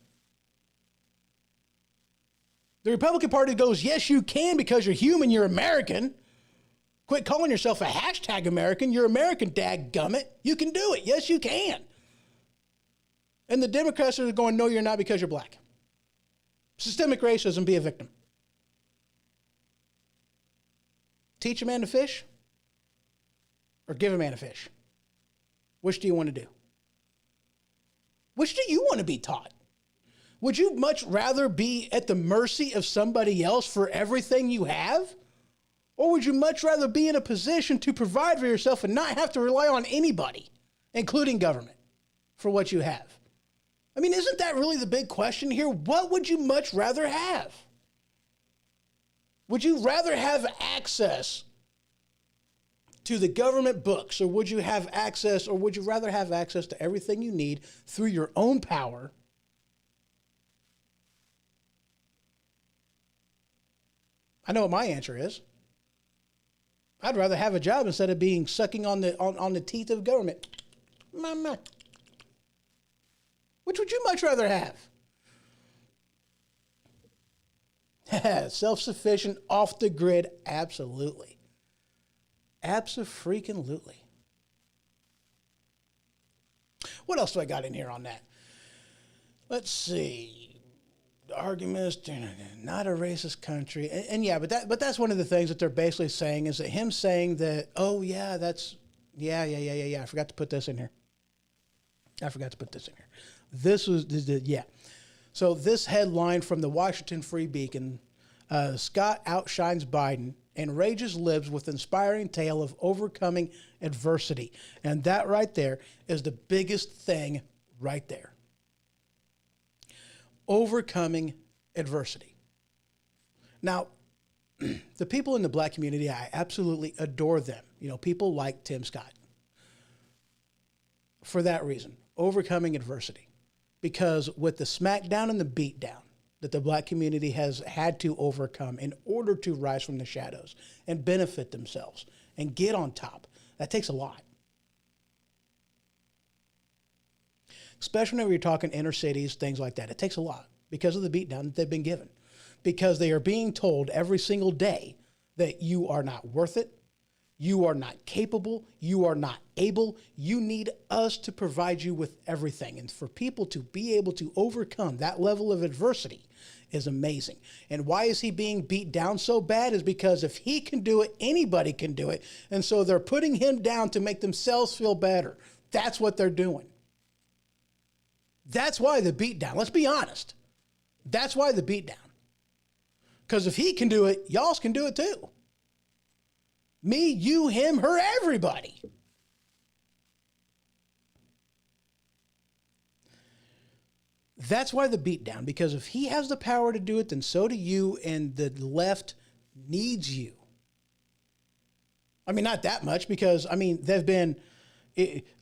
The Republican Party goes, yes, you can because you're human, you're American. Quit calling yourself a hashtag American. You're American, dadgummit. You can do it. Yes, you can. And the Democrats are going, no, you're not because you're black. Systemic racism, be a victim. Teach a man to fish or give a man a fish. Which do you want to do? Which do you want to be taught? Would you much rather be at the mercy of somebody else for everything you have? Or would you much rather be in a position to provide for yourself and not have to rely on anybody, including government, for what you have? I mean, isn't that really the big question here? What would you much rather have? Would you rather have access to the government books, or would you rather have access to everything you need through your own power? I know what my answer is. I'd rather have a job instead of being sucking on the teeth of government. Mama. Which would you much rather have? Self-sufficient, off the grid, absolutely. Abso-freaking-lutely. What else do I got in here on that? Let's see. Arguments, not a racist country. And yeah, but that's one of the things that they're basically saying is that him saying that, oh yeah, I forgot to put this in here. This was, yeah. So this headline from the Washington Free Beacon, Scott outshines Biden, enrages libs with inspiring tale of overcoming adversity. And that right there is the biggest thing right there. Overcoming adversity. Now, the people in the black community, I absolutely adore them. People like Tim Scott. For that reason, overcoming adversity. Because with the smackdown and the beatdown that the black community has had to overcome in order to rise from the shadows and benefit themselves and get on top, That takes a lot. Especially whenever you're talking inner cities, things like that. It takes a lot because of the beatdown that they've been given. Because they are being told every single day that you are not worth it, you are not capable, you are not able, you need us to provide you with everything. And for people to be able to overcome that level of adversity is amazing. And why is he being beat down so bad is because if he can do it, anybody can do it. And so they're putting him down to make themselves feel better. That's what they're doing. That's why the beatdown. Let's be honest. That's why the beatdown. Because if he can do it, y'all can do it too. Me, you, him, her, everybody. That's why the beatdown. Because if he has the power to do it, then so do you, and the left needs you. I mean, not that much, because, I mean, they've been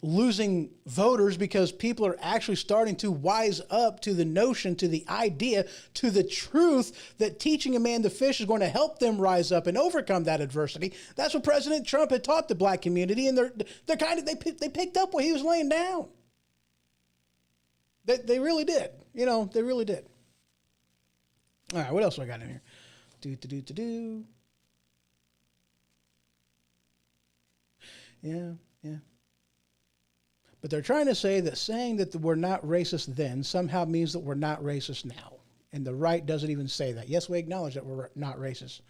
losing voters because people are actually starting to wise up to the notion, to the idea, to the truth that teaching a man to fish is going to help them rise up and overcome that adversity. That's what President Trump had taught the black community, and they're kind of they picked up what he was laying down. They really did. You know, they really did. All right, what else do I got in here? Yeah. But they're trying to say that saying that we're not racist then somehow means that we're not racist now. And the right doesn't even say that. Yes, we acknowledge that we're not racist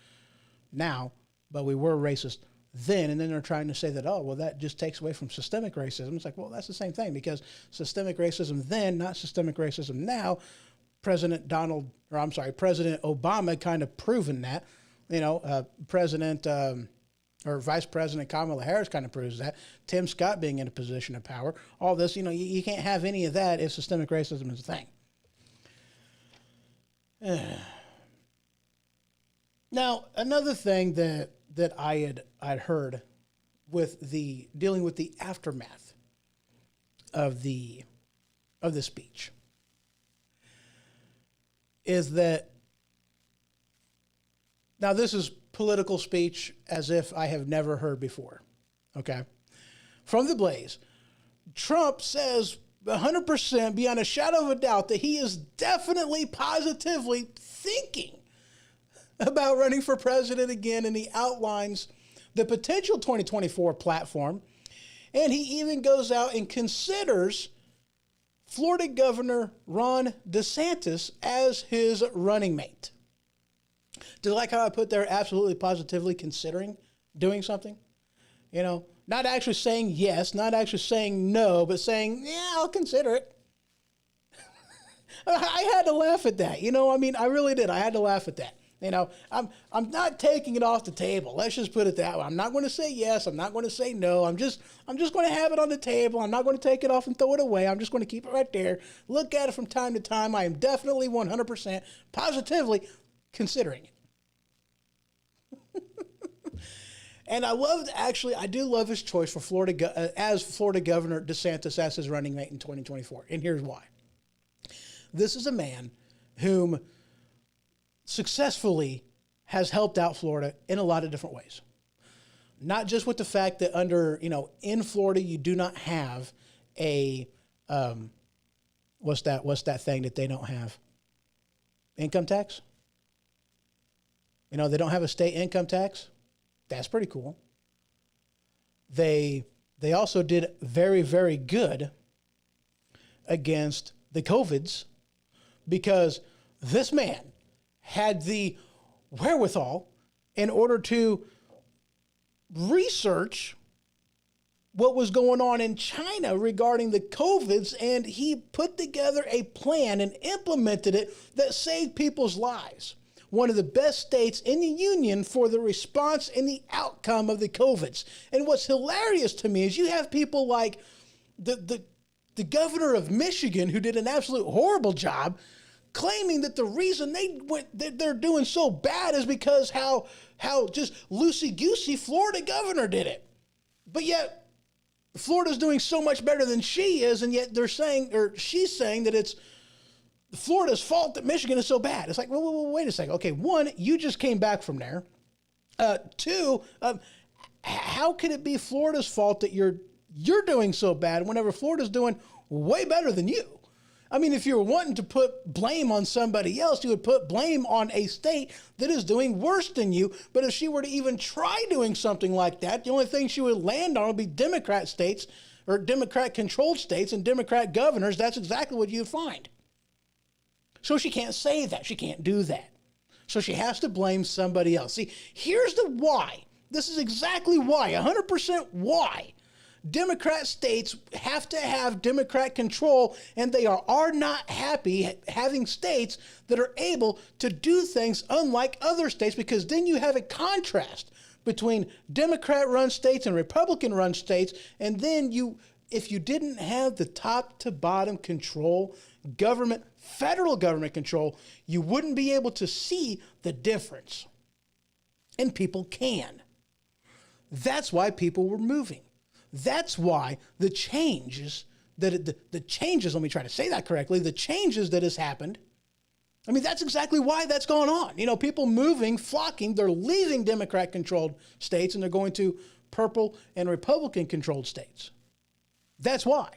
now, but we were racist then. And then they're trying to say that, oh, well, that just takes away from systemic racism. It's like, well, that's the same thing, because systemic racism then, not systemic racism now. President Obama kind of proven that. You know, Vice President Kamala Harris kind of proves that. Tim Scott being in a position of power. All this, you know, you can't have any of that if systemic racism is a thing. Now, another thing that I'd heard with dealing with the aftermath of the speech is that, now this is political speech as if I have never heard before, okay? From the Blaze, Trump says 100% beyond a shadow of a doubt that he is definitely, positively thinking about running for president again, and he outlines the potential 2024 platform, and he even goes out and considers Florida Governor Ron DeSantis as his running mate. Do you like how I put there absolutely positively considering doing something? You know, not actually saying yes, not actually saying no, but saying, yeah, I'll consider it. I had to laugh at that. You know, I mean, I really did. I had to laugh at that. You know, I'm not taking it off the table. Let's just put it that way. I'm not going to say yes. I'm not going to say no. I'm just going to have it on the table. I'm not going to take it off and throw it away. I'm just going to keep it right there. Look at it from time to time. I am definitely 100% positively considering it. And I do love his choice for Florida Governor DeSantis as his running mate in 2024. And here's why. This is a man whom successfully has helped out Florida in a lot of different ways. Not just with the fact that in Florida, you do not have a, what's that thing that they don't have? Income tax? You know, they don't have a state income tax. That's pretty cool. They also did very, very good against the COVIDs, because this man had the wherewithal in order to research what was going on in China regarding the COVIDs, and he put together a plan and implemented it that saved people's lives. One of the best states in the union for the response and the outcome of the COVIDs. And what's hilarious to me is you have people like the governor of Michigan, who did an absolute horrible job, claiming that the reason they're doing so bad is because how just loosey-goosey Florida governor did it. But yet Florida's doing so much better than she is, and yet she's saying that it's Florida's fault that Michigan is so bad. It's like, well, wait a second. Okay, one, you just came back from there. Two, how could it be Florida's fault that you're doing so bad whenever Florida's doing way better than you? I mean, if you're wanting to put blame on somebody else, you would put blame on a state that is doing worse than you. But if she were to even try doing something like that, the only thing she would land on would be Democrat states or Democrat-controlled states and Democrat governors. That's exactly what you'd find. So she can't say that. She can't do that. So she has to blame somebody else. See, here's the why. This is exactly why, 100% why. Democrat states have to have Democrat control, and they are not happy having states that are able to do things unlike other states, because then you have a contrast between Democrat-run states and Republican-run states, and then if you didn't have the top-to-bottom control, federal government control, you wouldn't be able to see the difference. And people can. That's why people were moving. That's why the changes, let me try to say that correctly, the changes that has happened, I mean, that's exactly why that's going on. You know, people moving, flocking, they're leaving Democrat-controlled states and they're going to purple and Republican-controlled states. That's why.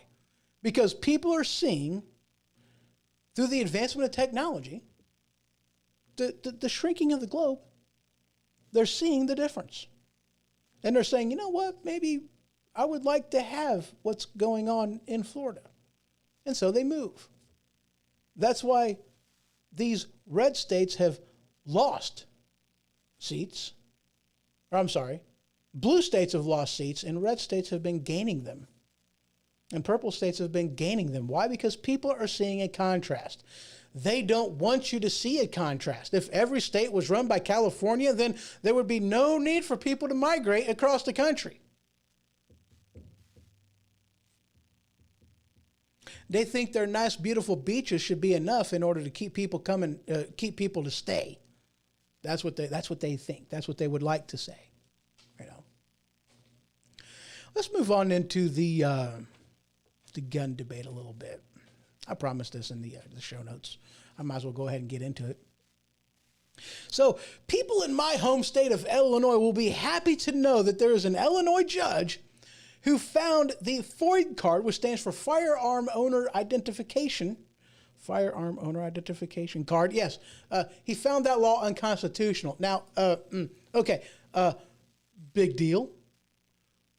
Because people are seeing, through the advancement of technology, the shrinking of the globe, they're seeing the difference. And they're saying, you know what, maybe I would like to have what's going on in Florida. And so they move. That's why these red states have lost seats. Or I'm sorry, blue states have lost seats and red states have been gaining them. And purple states have been gaining them. Why? Because people are seeing a contrast. They don't want you to see a contrast. If every state was run by California, then there would be no need for people to migrate across the country. They think their nice, beautiful beaches should be enough in order to keep people coming, keep people to stay. That's what they think. That's what they would like to say. You know. Let's move on into the gun debate a little bit. I promised this in the show notes. I might as well go ahead and get into it. So, people in my home state of Illinois will be happy to know that there is an Illinois judge who found the FOID card, which stands for Firearm Owner Identification. Firearm Owner Identification Card. Yes, he found that law unconstitutional. Now, big deal,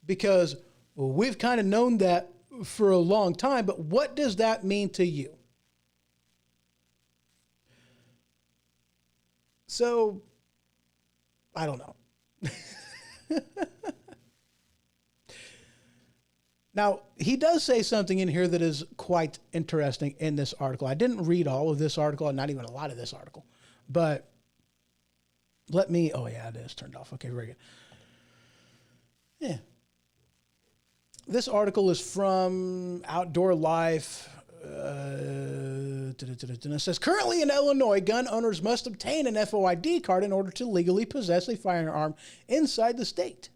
because we've kind of known that for a long time, but what does that mean to you? So, I don't know. Now, he does say something in here that is quite interesting in this article. I didn't read all of this article, and not even a lot of this article, but it is turned off. Okay, very good. Yeah. This article is from Outdoor Life. It says, currently in Illinois, gun owners must obtain an FOID card in order to legally possess a firearm inside the state.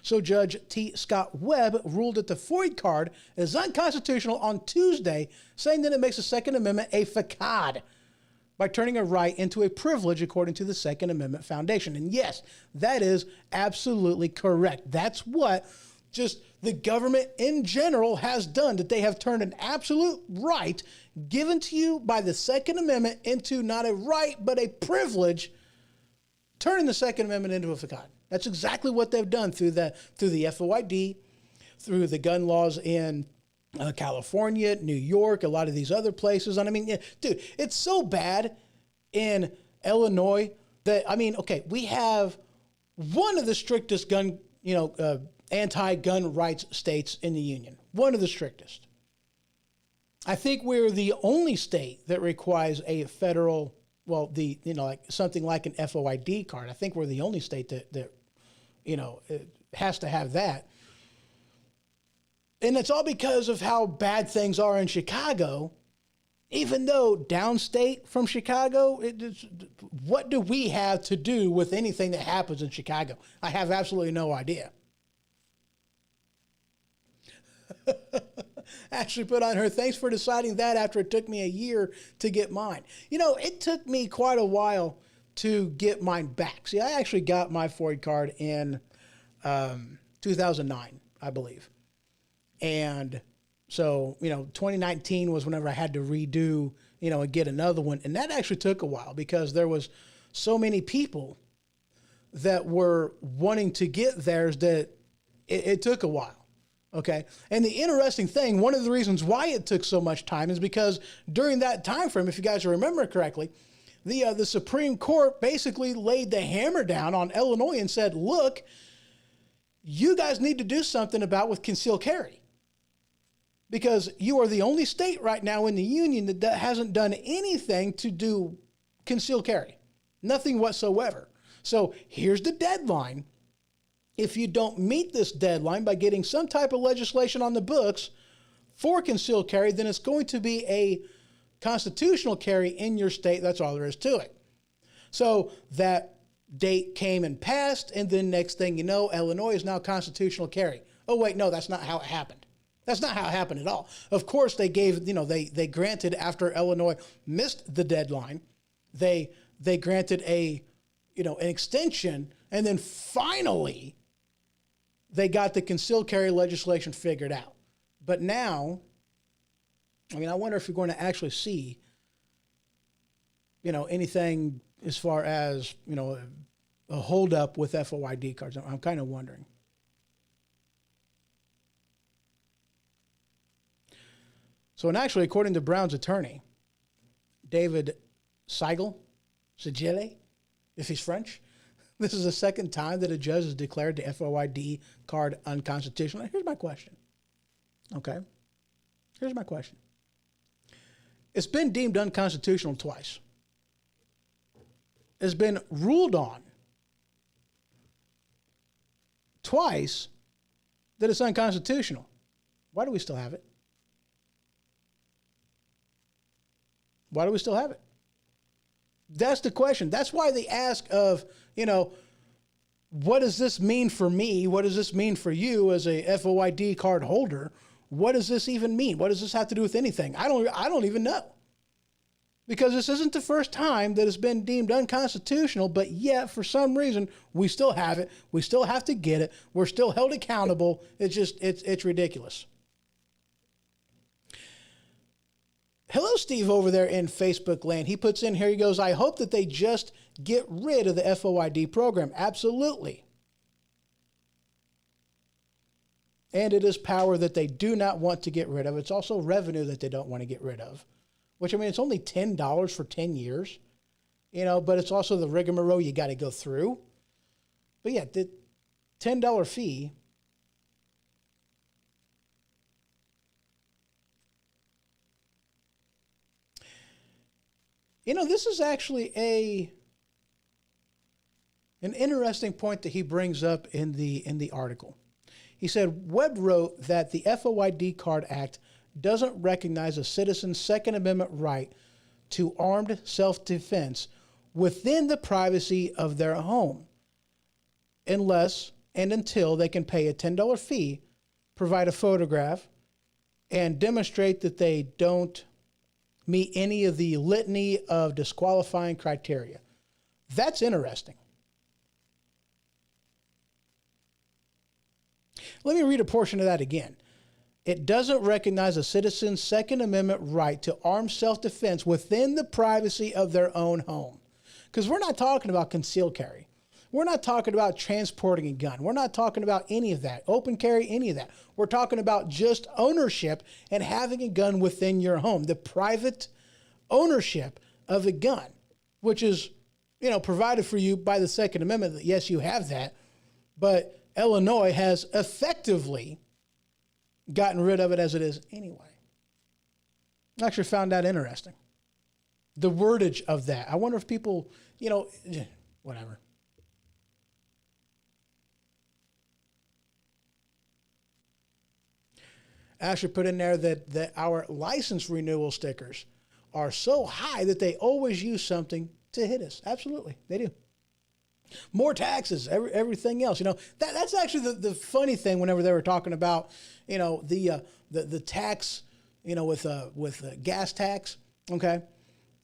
So Judge T. Scott Webb ruled that the FOID card is unconstitutional on Tuesday, saying that it makes the Second Amendment a facade by turning a right into a privilege according to the Second Amendment Foundation. And yes, that is absolutely correct. That's what just the government in general has done, that they have turned an absolute right given to you by the Second Amendment into not a right, but a privilege, turning the Second Amendment into a facade. That's exactly what they've done through the FOID, through the gun laws in California, New York, a lot of these other places. And I mean, dude, it's so bad in Illinois that, we have one of the strictest anti-gun rights states in the union. One of the strictest. I think we're the only state that requires a federal, something like an FOID card. I think we're the only state that has to have that. And it's all because of how bad things are in Chicago. Even though downstate from Chicago, what do we have to do with anything that happens in Chicago? I have absolutely no idea. Ashley put on her, thanks for deciding that after it took me a year to get mine. It took me quite a while to get mine back. See, I actually got my FOID card in 2009, I believe. And so, 2019 was whenever I had to redo, and get another one. And that actually took a while because there was so many people that were wanting to get theirs that it took a while. Okay. And the interesting thing, one of the reasons why it took so much time is because during that time frame, if you guys remember correctly, the Supreme Court basically laid the hammer down on Illinois and said, look, you guys need to do something about with concealed carry, because you are the only state right now in the union that hasn't done anything to do concealed carry, nothing whatsoever. So here's the deadline. If you don't meet this deadline by getting some type of legislation on the books for concealed carry, then it's going to be a constitutional carry in your state. That's all there is to it. So that date came and passed, and then next thing you know, Illinois is now constitutional carry. Oh, wait, no, that's not how it happened. That's not how it happened at all. Of course, they gave, they granted, after Illinois missed the deadline, they granted an extension, and then finally they got the concealed carry legislation figured out. But now, I wonder if you're going to actually see, anything as far as, a holdup with FOID cards. I'm kind of wondering. So, and actually, according to Brown's attorney, David Sigel, if he's French, this is the second time that a judge has declared the FOID card unconstitutional. Here's my question. Okay? Here's my question. It's been deemed unconstitutional twice. It's been ruled on twice that it's unconstitutional. Why do we still have it? Why do we still have it? That's the question. That's why the ask of, what does this mean for me? What does this mean for you as a FOID card holder? What does this even mean? What does this have to do with anything? I don't even know. Because this isn't the first time that it's been deemed unconstitutional, but yet for some reason we still have it. We still have to get it. We're still held accountable. It's ridiculous. Hello, Steve, over there in Facebook land. He puts in here, he goes, I hope that they just get rid of the FOID program. Absolutely. And it is power that they do not want to get rid of. It's also revenue that they don't want to get rid of, which, it's only $10 for 10 years, but it's also the rigmarole you got to go through. But yeah, the $10 fee. This is actually an interesting point that he brings up in the article. He said, Webb wrote that the FOID Card Act doesn't recognize a citizen's Second Amendment right to armed self-defense within the privacy of their home unless and until they can pay a $10 fee, provide a photograph, and demonstrate that they don't meet any of the litany of disqualifying criteria. That's interesting. Let me read a portion of that again. It doesn't recognize a citizen's Second Amendment right to armed self-defense within the privacy of their own home. Because we're not talking about concealed carry. We're not talking about transporting a gun. We're not talking about any of that, open carry, any of that. We're talking about just ownership and having a gun within your home, the private ownership of a gun, which is, provided for you by the Second Amendment. Yes, you have that, but Illinois has effectively gotten rid of it as it is anyway. I actually found that interesting. The wordage of that. I wonder if people, whatever. I actually put in there that our license renewal stickers are so high that they always use something to hit us. Absolutely, they do. More taxes, everything else. That's actually the funny thing. Whenever they were talking about, the tax, with gas tax, okay,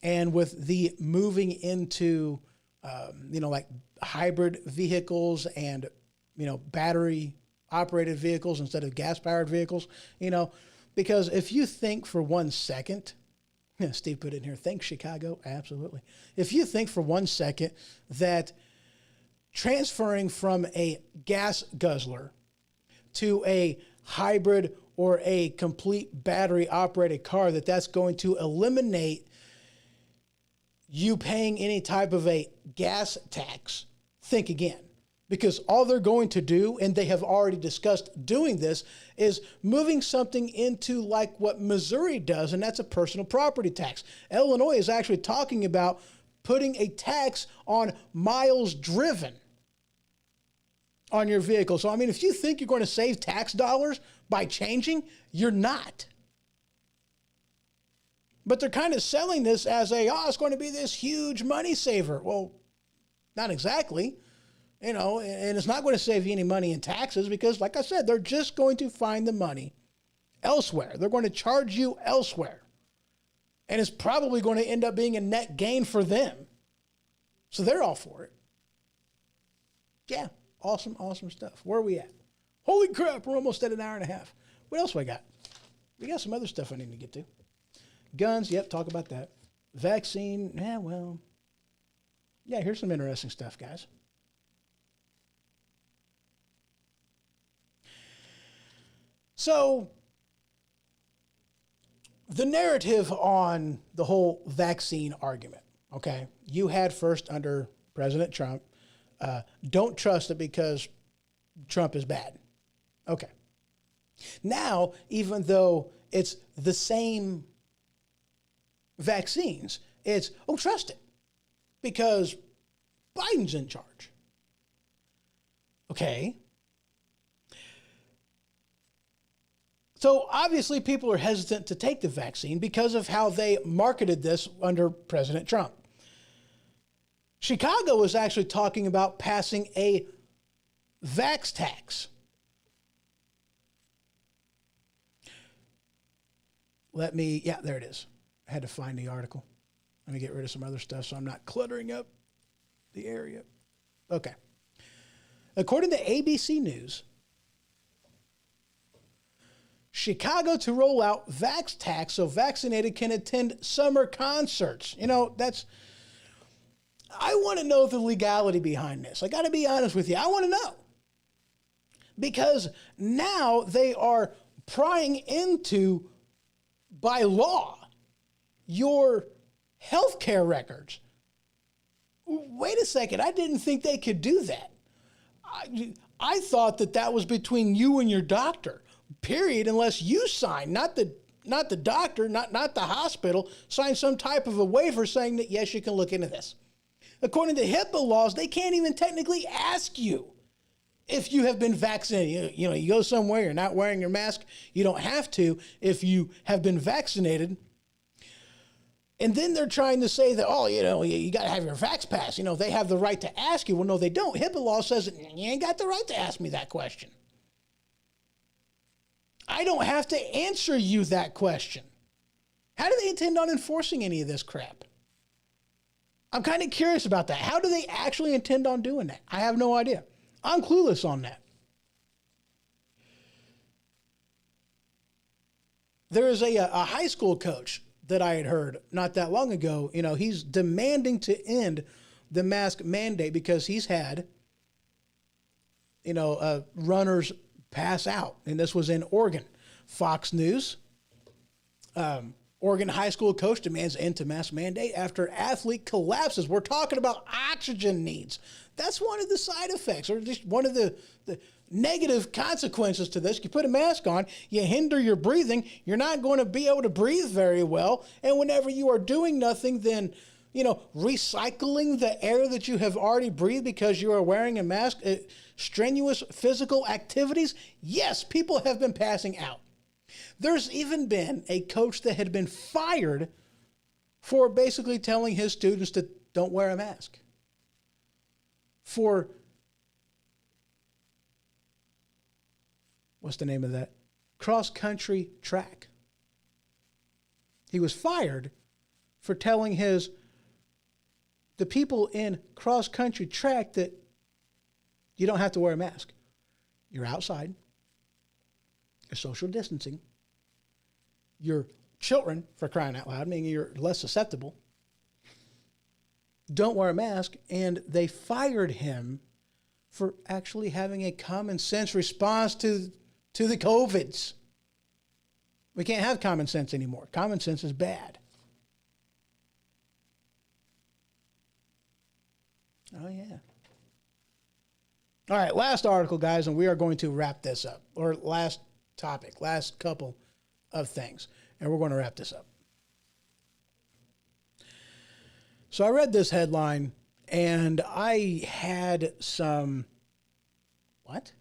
and with the moving into, like hybrid vehicles and battery operated vehicles instead of gas powered vehicles, because if you think for 1 second, Steve put in here, thanks Chicago. Absolutely. If you think for 1 second that transferring from a gas guzzler to a hybrid or a complete battery operated car, that's going to eliminate you paying any type of a gas tax, think again. Because all they're going to do, and they have already discussed doing this, is moving something into like what Missouri does, and that's a personal property tax. Illinois is actually talking about putting a tax on miles driven on your vehicle. So, I mean, if you think you're going to save tax dollars by changing, you're not. But they're kind of selling this as it's going to be this huge money saver. Well, not exactly. And it's not going to save you any money in taxes because, like I said, they're just going to find the money elsewhere. They're going to charge you elsewhere. And it's probably going to end up being a net gain for them. So they're all for it. Yeah, awesome stuff. Where are we at? Holy crap, we're almost at an hour and a half. What else we got? We got some other stuff I need to get to. Guns, yep, talk about that. Vaccine, here's some interesting stuff, guys. So, the narrative on the whole vaccine argument, okay? You had first under President Trump, don't trust it because Trump is bad. Okay. Now, even though it's the same vaccines, it's, trust it because Biden's in charge. Okay. So obviously people are hesitant to take the vaccine because of how they marketed this under President Trump. Chicago was actually talking about passing a vax tax. There it is. I had to find the article. Let me get rid of some other stuff so I'm not cluttering up the area. Okay. According to ABC News, Chicago to roll out vax tax so vaccinated can attend summer concerts. I want to know the legality behind this. I got to be honest with you. I want to know. Because now they are prying into, by law, your healthcare records. Wait a second. I didn't think they could do that. I thought that was between you and your doctor. Period, unless you sign, not the doctor, not the hospital, sign some type of a waiver saying that, yes, you can look into this. According to HIPAA laws, they can't even technically ask you if you have been vaccinated. You go somewhere, you're not wearing your mask, you don't have to if you have been vaccinated. And then they're trying to say that, you got to have your vax pass. They have the right to ask you. Well, no, they don't. HIPAA law says that you ain't got the right to ask me that question. I don't have to answer you that question. How do they intend on enforcing any of this crap? I'm kind of curious about that. How do they actually intend on doing that? I have no idea. I'm clueless on that. There is a high school coach that I had heard not that long ago. He's demanding to end the mask mandate because he's had, runners pass out. And this was in Oregon. Fox News, Oregon high school coach demands end to mask mandate after athlete collapses. We're talking about oxygen needs. That's one of the side effects, or just one of the negative consequences to this. You put a mask on, you hinder your breathing, you're not going to be able to breathe very well. And whenever you are doing nothing, then, recycling the air that you have already breathed because you are wearing a mask, strenuous physical activities, yes, people have been passing out. There's even been a coach that had been fired for basically telling his students to don't wear a mask. For, what's the name of that? Cross-country track. He was fired for telling the people in cross-country track that you don't have to wear a mask. You're outside. You're social distancing. Your children, for crying out loud, meaning you're less susceptible, don't wear a mask, and they fired him for actually having a common sense response to the COVIDs. We can't have common sense anymore. Common sense is bad. Oh, yeah. All right, last article, guys, and we are going to wrap this up. Or last topic, last couple of things, and we're going to wrap this up. So I read this headline, and I had some, what?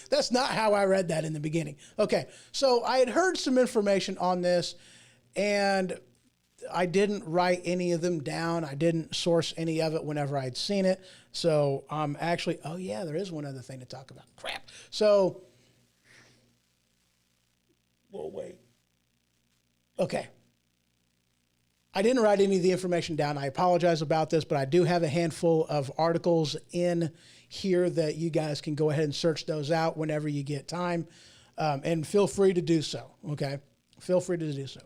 That's not how I read that in the beginning. Okay, so I had heard some information on this, and I didn't write any of them down. I didn't source any of it whenever I'd seen it. So actually, oh yeah, there is one other thing to talk about. Crap. So, whoa, wait. Okay. I didn't write any of the information down. I apologize about this, but I do have a handful of articles in here that you guys can go ahead and search those out whenever you get time. And feel free to do so, okay? Feel free to do so.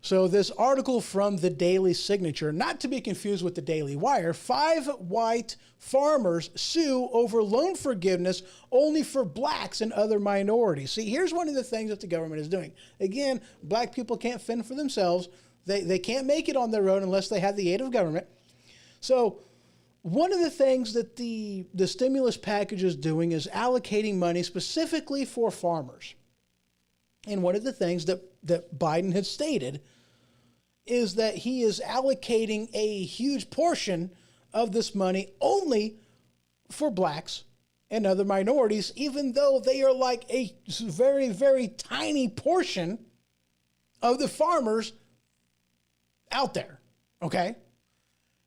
So this article from the Daily Signature, not to be confused with the Daily Wire, 5 white farmers sue over loan forgiveness only for blacks and other minorities. See, here's one of the things that the government is doing. Again, black people can't fend for themselves. They can't make it on their own unless they have the aid of government. So one of the things that the stimulus package is doing is allocating money specifically for farmers. And one of the things that Biden had stated is that he is allocating a huge portion of this money only for blacks and other minorities, even though they are like a very, very tiny portion of the farmers out there, okay?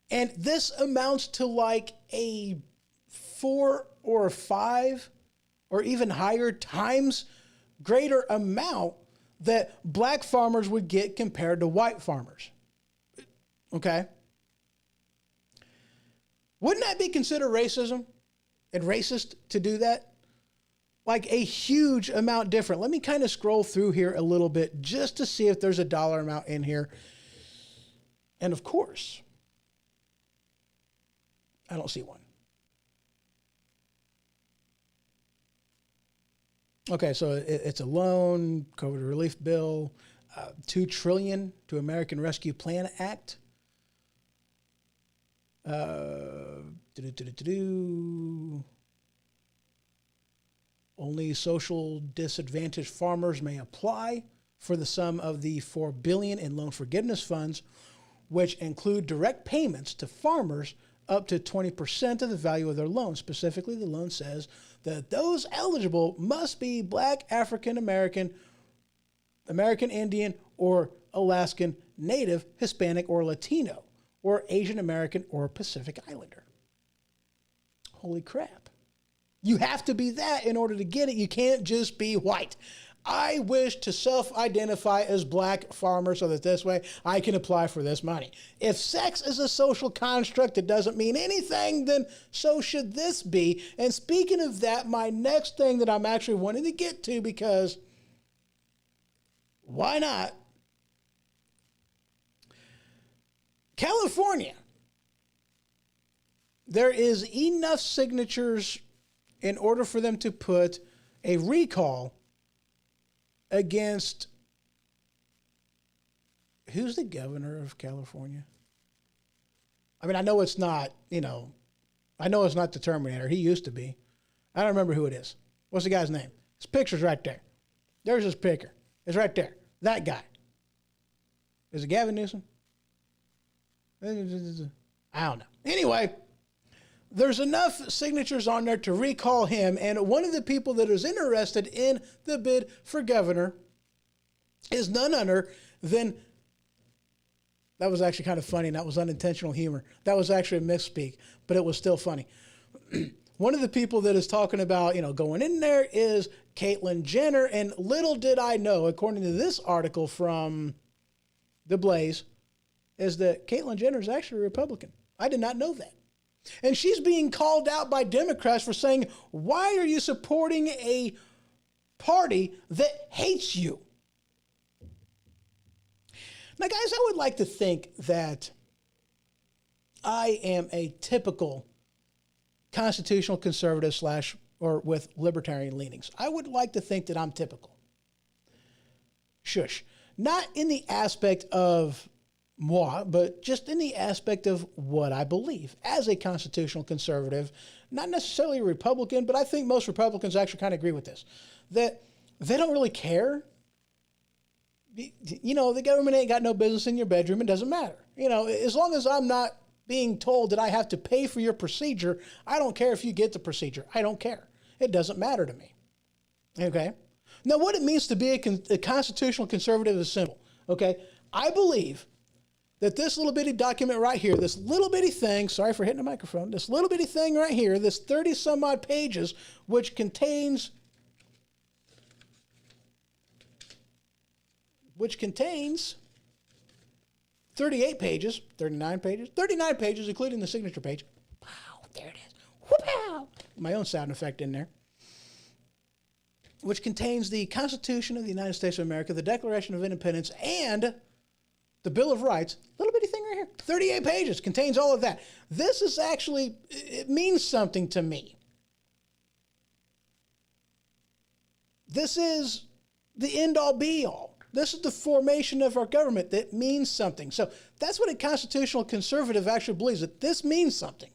And this amounts to like a 4 or 5 or even higher times greater amount that black farmers would get compared to white farmers. Okay? Wouldn't that be considered racism and racist to do that? Like a huge amount different. Let me kind of scroll through here a little bit just to see if there's a dollar amount in here. And of course, I don't see one. Okay, so it's a loan, COVID relief bill, $2 trillion to American Rescue Plan Act. Only social disadvantaged farmers may apply for the sum of the $4 billion in loan forgiveness funds, which include direct payments to farmers up to 20% of the value of their loan. Specifically, the loan says that those eligible must be Black, African American, American Indian, or Alaskan Native, Hispanic, or Latino, or Asian American, or Pacific Islander. Holy crap. You have to be that in order to get it. You can't just be white. I wish to self-identify as black farmer so that this way I can apply for this money. If sex is a social construct that doesn't mean anything, then so should this be. And speaking of that, my next thing that I'm actually wanting to get to, because why not? California. There is enough signatures in order for them to put a recall against, who's the governor of California? I mean, I know it's not, I know it's not the Terminator. He used to be. I don't remember who it is. What's the guy's name? His picture's right there. There's his picture. It's right there. That guy. Is it Gavin Newsom? I don't know. Anyway, there's enough signatures on there to recall him, and one of the people that is interested in the bid for governor is none other than, that was actually kind of funny, and that was unintentional humor. That was actually a misspeak, but it was still funny. One of the people that is talking about, going in there is Caitlyn Jenner, and little did I know, according to this article from The Blaze, is that Caitlyn Jenner is actually a Republican. I did not know that. And she's being called out by Democrats for saying, why are you supporting a party that hates you? Now, guys, I would like to think that I am a typical constitutional conservative or with libertarian leanings. I would like to think that I'm typical. Shush. Not in the aspect of moi, but just in the aspect of what I believe as a constitutional conservative, not necessarily a Republican, but I think most Republicans actually kind of agree with this, that they don't really care. You know, the government ain't got no business in your bedroom. It doesn't matter. You know, as long as I'm not being told that I have to pay for your procedure, I don't care if you get the procedure. I don't care. It doesn't matter to me. Okay? Now, what it means to be a constitutional conservative is simple. Okay? I believe that this little bitty document right here, this little bitty thing, sorry for hitting the microphone, this little bitty thing right here, this 30 some odd pages, which contains 38 pages, 39 pages, 39 pages, including the signature page. Wow, there it is. Whoop-pow. My own sound effect in there. Which contains the Constitution of the United States of America, the Declaration of Independence, and the Bill of Rights. Little bitty thing right here. 38 pages, contains all of that. This is actually, it means something to me. This is the end-all be-all. This is the formation of our government that means something. So that's what a constitutional conservative actually believes, that this means something.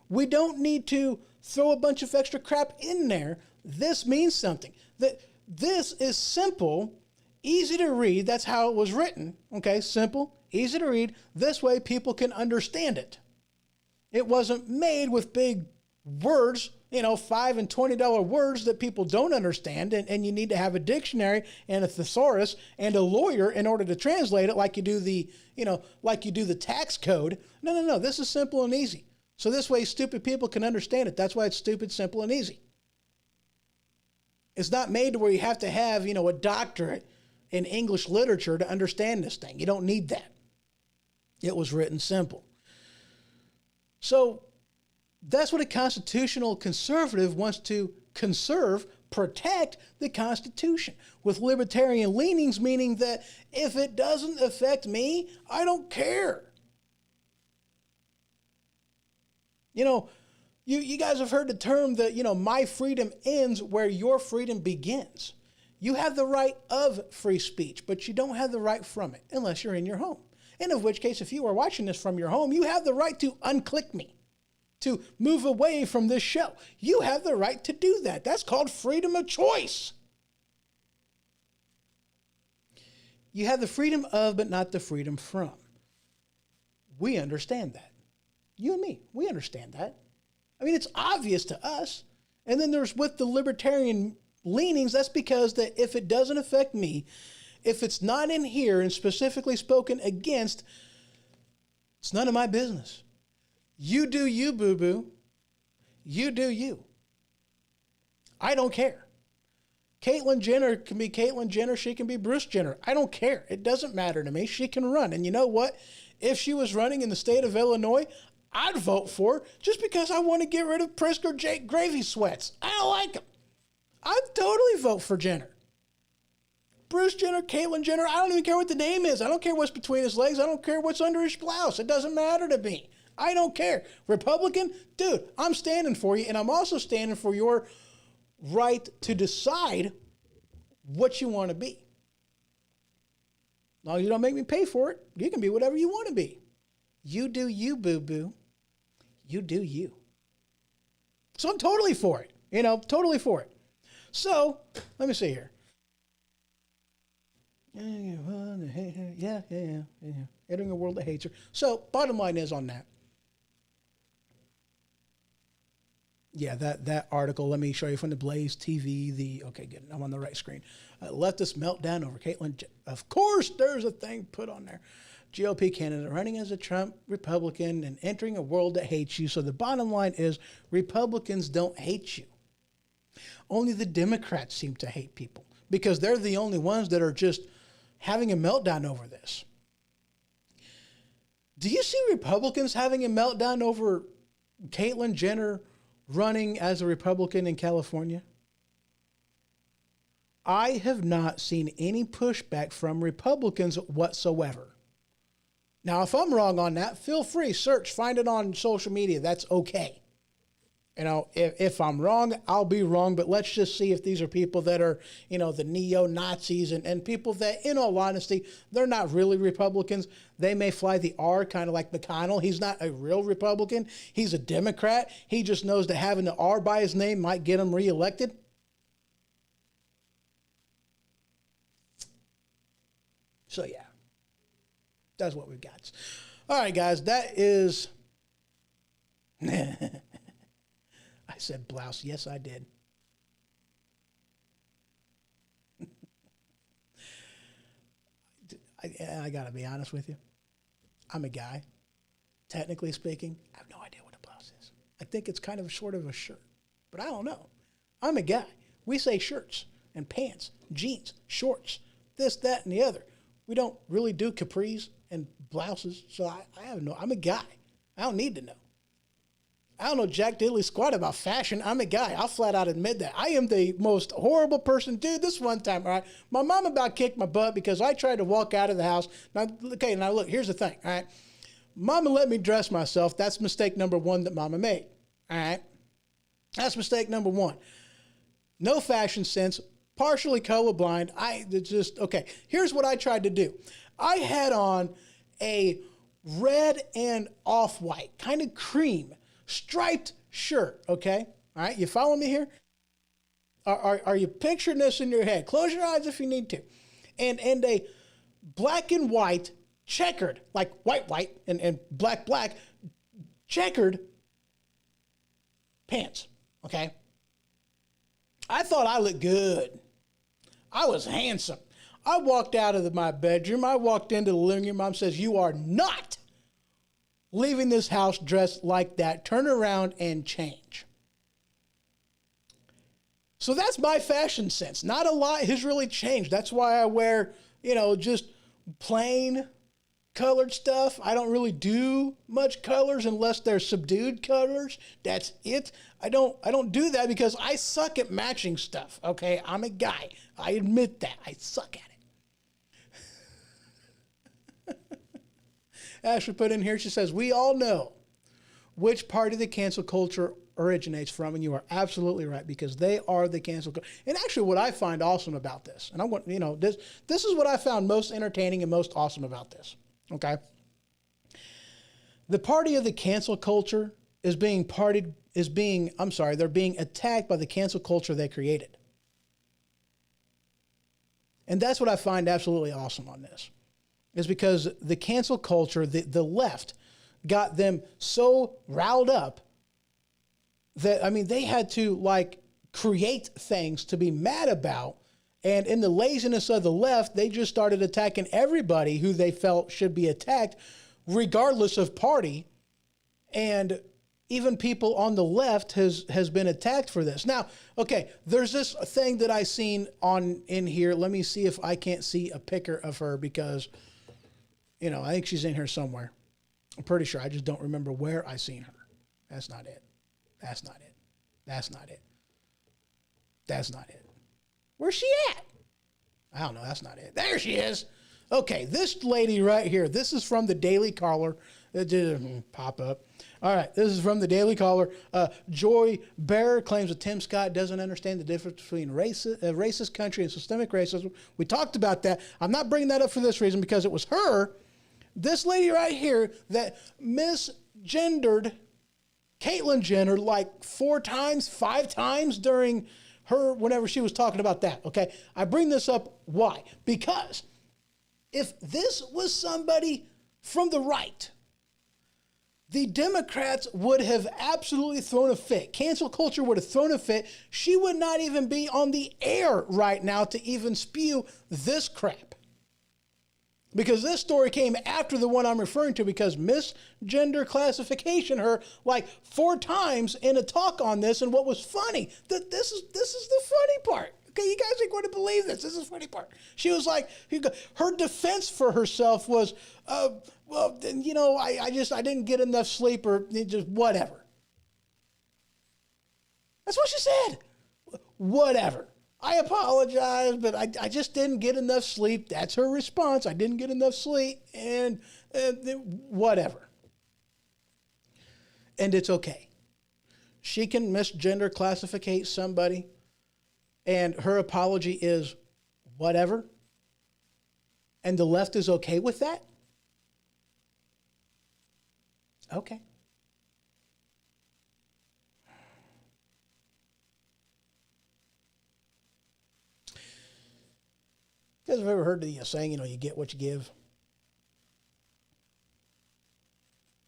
We don't need to throw a bunch of extra crap in there. This means something. That this is simple, easy to read. That's how it was written. Okay, simple, easy to read. This way people can understand it. It wasn't made with big words, you know, $5 and $20 words that people don't understand, and you need to have a dictionary and a thesaurus and a lawyer in order to translate it like you do the, you know, like you do the tax code. No. This is simple and easy. So this way stupid people can understand it. That's why it's stupid, simple, and easy. It's not made to where you have to have, you know, a doctorate in English literature to understand this thing. You don't need that. It was written simple. So that's what a constitutional conservative wants to conserve, protect the Constitution, with libertarian leanings, meaning that if it doesn't affect me, I don't care. You know, you guys have heard the term that, you know, my freedom ends where your freedom begins. You have the right of free speech, but you don't have the right from it unless you're in your home. And of which case, if you are watching this from your home, you have the right to unclick me, to move away from this show. You have the right to do that. That's called freedom of choice. You have the freedom of, but not the freedom from. We understand that. You and me, we understand that. I mean, it's obvious to us. And then there's with the libertarian leanings, that's because that if it doesn't affect me, if it's not in here and specifically spoken against, it's none of my business. You do you, boo-boo. You do you. I don't care. Caitlyn Jenner can be Caitlyn Jenner. She can be Bruce Jenner. I don't care. It doesn't matter to me. She can run. And you know what? If she was running in the state of Illinois, I'd vote for her just because I want to get rid of Prisker Jake Gravy Sweats. I don't like him. I'd totally vote for Jenner. Bruce Jenner, Caitlyn Jenner, I don't even care what the name is. I don't care what's between his legs. I don't care what's under his blouse. It doesn't matter to me. I don't care. Republican, dude, I'm standing for you, and I'm also standing for your right to decide what you want to be. As long as you don't make me pay for it, you can be whatever you want to be. You do you, boo-boo. You do you. So I'm totally for it. You know, totally for it. So, let me see here. Yeah. Entering a world that hates her. So, bottom line is on that. Yeah, that article, let me show you from the Blaze TV, okay, good, I'm on the right screen. Leftist meltdown over Caitlyn. Of course, there's a thing put on there. GOP candidate running as a Trump Republican and entering a world that hates you. So the bottom line is Republicans don't hate you. Only the Democrats seem to hate people because they're the only ones that are just having a meltdown over this. Do you see Republicans having a meltdown over Caitlyn Jenner running as a Republican in California? I have not seen any pushback from Republicans whatsoever. Now, if I'm wrong on that, feel free, search, find it on social media. That's okay. You know, if I'm wrong, I'll be wrong, but let's just see if these are people that are, you know, the neo-Nazis and people that, in all honesty, they're not really Republicans. They may fly the R, kind of like McConnell. He's not a real Republican. He's a Democrat. He just knows that having the R by his name might get him reelected. So, yeah, that's what we've got. All right, guys, that is... I said blouse. Yes, I did. I got to be honest with you. I'm a guy. Technically speaking, I have no idea what a blouse is. I think it's kind of sort of a shirt, but I don't know. I'm a guy. We say shirts and pants, jeans, shorts, this, that, and the other. We don't really do capris and blouses, so I have no, I'm a guy. I don't need to know. I don't know jack diddly squat about fashion. I'm a guy. I'll flat out admit that. I am the most horrible person. Dude, this one time, all right, my mom about kicked my butt because I tried to walk out of the house. Now, okay, now look, here's the thing, all right. Mama let me dress myself. That's mistake number one that Mama made, all right. That's mistake number one. No fashion sense, partially colorblind. Okay, here's what I tried to do. I had on a red and off-white, kind of cream, striped shirt, okay? All right, you follow me here? Are you picturing this in your head? Close your eyes if you need to. And a black and white, checkered, like white, and black, checkered pants, okay? I thought I looked good. I was handsome. I walked out of my bedroom. I walked into the living room. Mom says, "You are not leaving this house dressed like that. Turn around and change." So that's my fashion sense. Not a lot has really changed. That's why I wear, you know, just plain colored stuff. I don't really do much colors unless they're subdued colors. That's it. I don't do that because I suck at matching stuff. Okay, I'm a guy. I admit that. I suck at it. Ashley put in here, she says, "We all know which party the cancel culture originates from," and you are absolutely right, because they are the cancel culture. And actually what I find awesome about this, and I want, you know, this is what I found most entertaining and most awesome about this, okay? The party of the cancel culture they're being attacked by the cancel culture they created. And that's what I find absolutely awesome on this. Is because the cancel culture, the left, got them so riled up that, I mean, they had to, like, create things to be mad about. And in the laziness of the left, they just started attacking everybody who they felt should be attacked, regardless of party. And even people on the left has been attacked for this. Now, okay, there's this thing that I seen in here. Let me see if I can't see a picture of her, because, you know, I think she's in here somewhere. I'm pretty sure. I just don't remember where I seen her. That's not it. That's not it. That's not it. That's not it. Where's she at? I don't know. That's not it. There she is. Okay, this lady right here. This is from the Daily Caller. It didn't pop up. All right, this is from the Daily Caller. Joy Bear claims that Tim Scott doesn't understand the difference between racist country and systemic racism. We talked about that. I'm not bringing that up for this reason, because it was her, this lady right here, that misgendered Caitlyn Jenner like 4 times, 5 times during her, whenever she was talking about that, okay? I bring this up, why? Because if this was somebody from the right, the Democrats would have absolutely thrown a fit. Cancel culture would have thrown a fit. She would not even be on the air right now to even spew this crap. Because this story came after the one I'm referring to, because misgender classification her like 4 times in a talk on this. And what was funny, that this is the funny part. Okay, you guys ain't going to believe this. This is the funny part. She was like, her defense for herself was, well, you know, I didn't get enough sleep, or just whatever. That's what she said. Whatever. I apologize, but I just didn't get enough sleep. That's her response. I didn't get enough sleep, and whatever. And it's okay. She can misgender classificate somebody, and her apology is whatever. And the left is okay with that? Okay. You guys have ever heard the saying, you get what you give?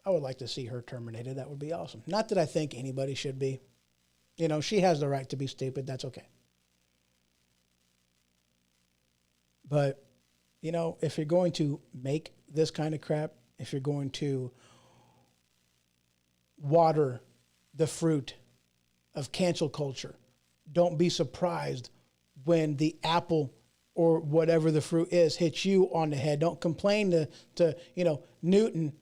I would like to see her terminated. That would be awesome. Not that I think anybody should be. She has the right to be stupid. That's okay. But, if you're going to make this kind of crap, if you're going to water the fruit of cancel culture, don't be surprised when the apple or whatever the fruit is hits you on the head. Don't complain to Newton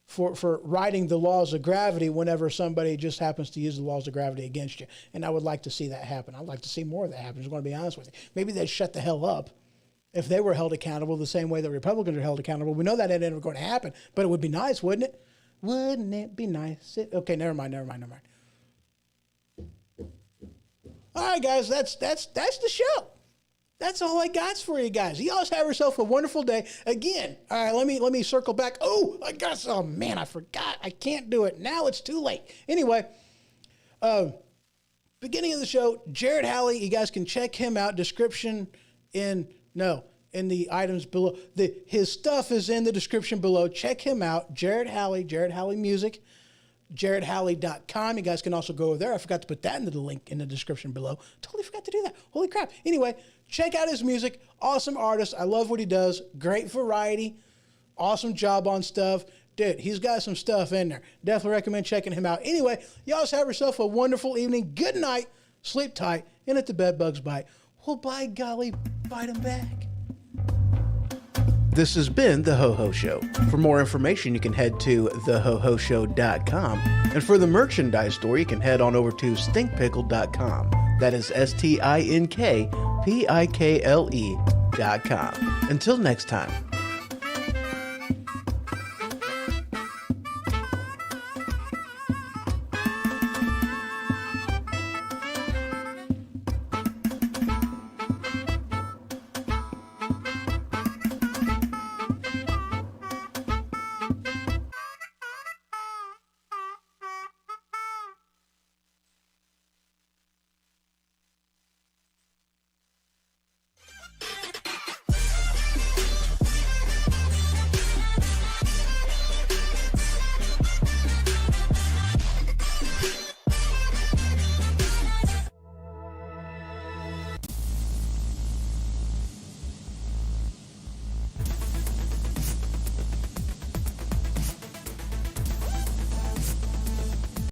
for writing the laws of gravity whenever somebody just happens to use the laws of gravity against you. And I would like to see that happen. I'd like to see more of that happen. I'm going to be honest with you. Maybe they'd shut the hell up if they were held accountable the same way that Republicans are held accountable. We know that ain't never going to happen, but it would be nice, wouldn't it? Wouldn't it be nice? Okay, never mind. All right, guys, that's the show. That's all I got for you guys. You always have yourself a wonderful day. Again, all right, let me circle back. Oh man, I forgot. I can't do it. Now it's too late. Anyway, beginning of the show, Jared Halley, you guys can check him out. Description in the items below. His stuff is in the description below. Check him out. Jared Halley Music. JaredHalley.com. You guys can also go over there. I forgot to put that into the link in the description below. Totally forgot to do that. Holy crap. Anyway, check out his music. Awesome artist. I love what he does. Great variety. Awesome job on stuff. Dude, he's got some stuff in there. Definitely recommend checking him out. Anyway, y'all just have yourself a wonderful evening. Good night. Sleep tight. And let the bed bugs bite. Well, by golly, bite them back. This has been The Ho-Ho Show. For more information, you can head to thehohoshow.com. And for the merchandise store, you can head on over to stinkpickle.com. That is stinkpickle.com. Until next time.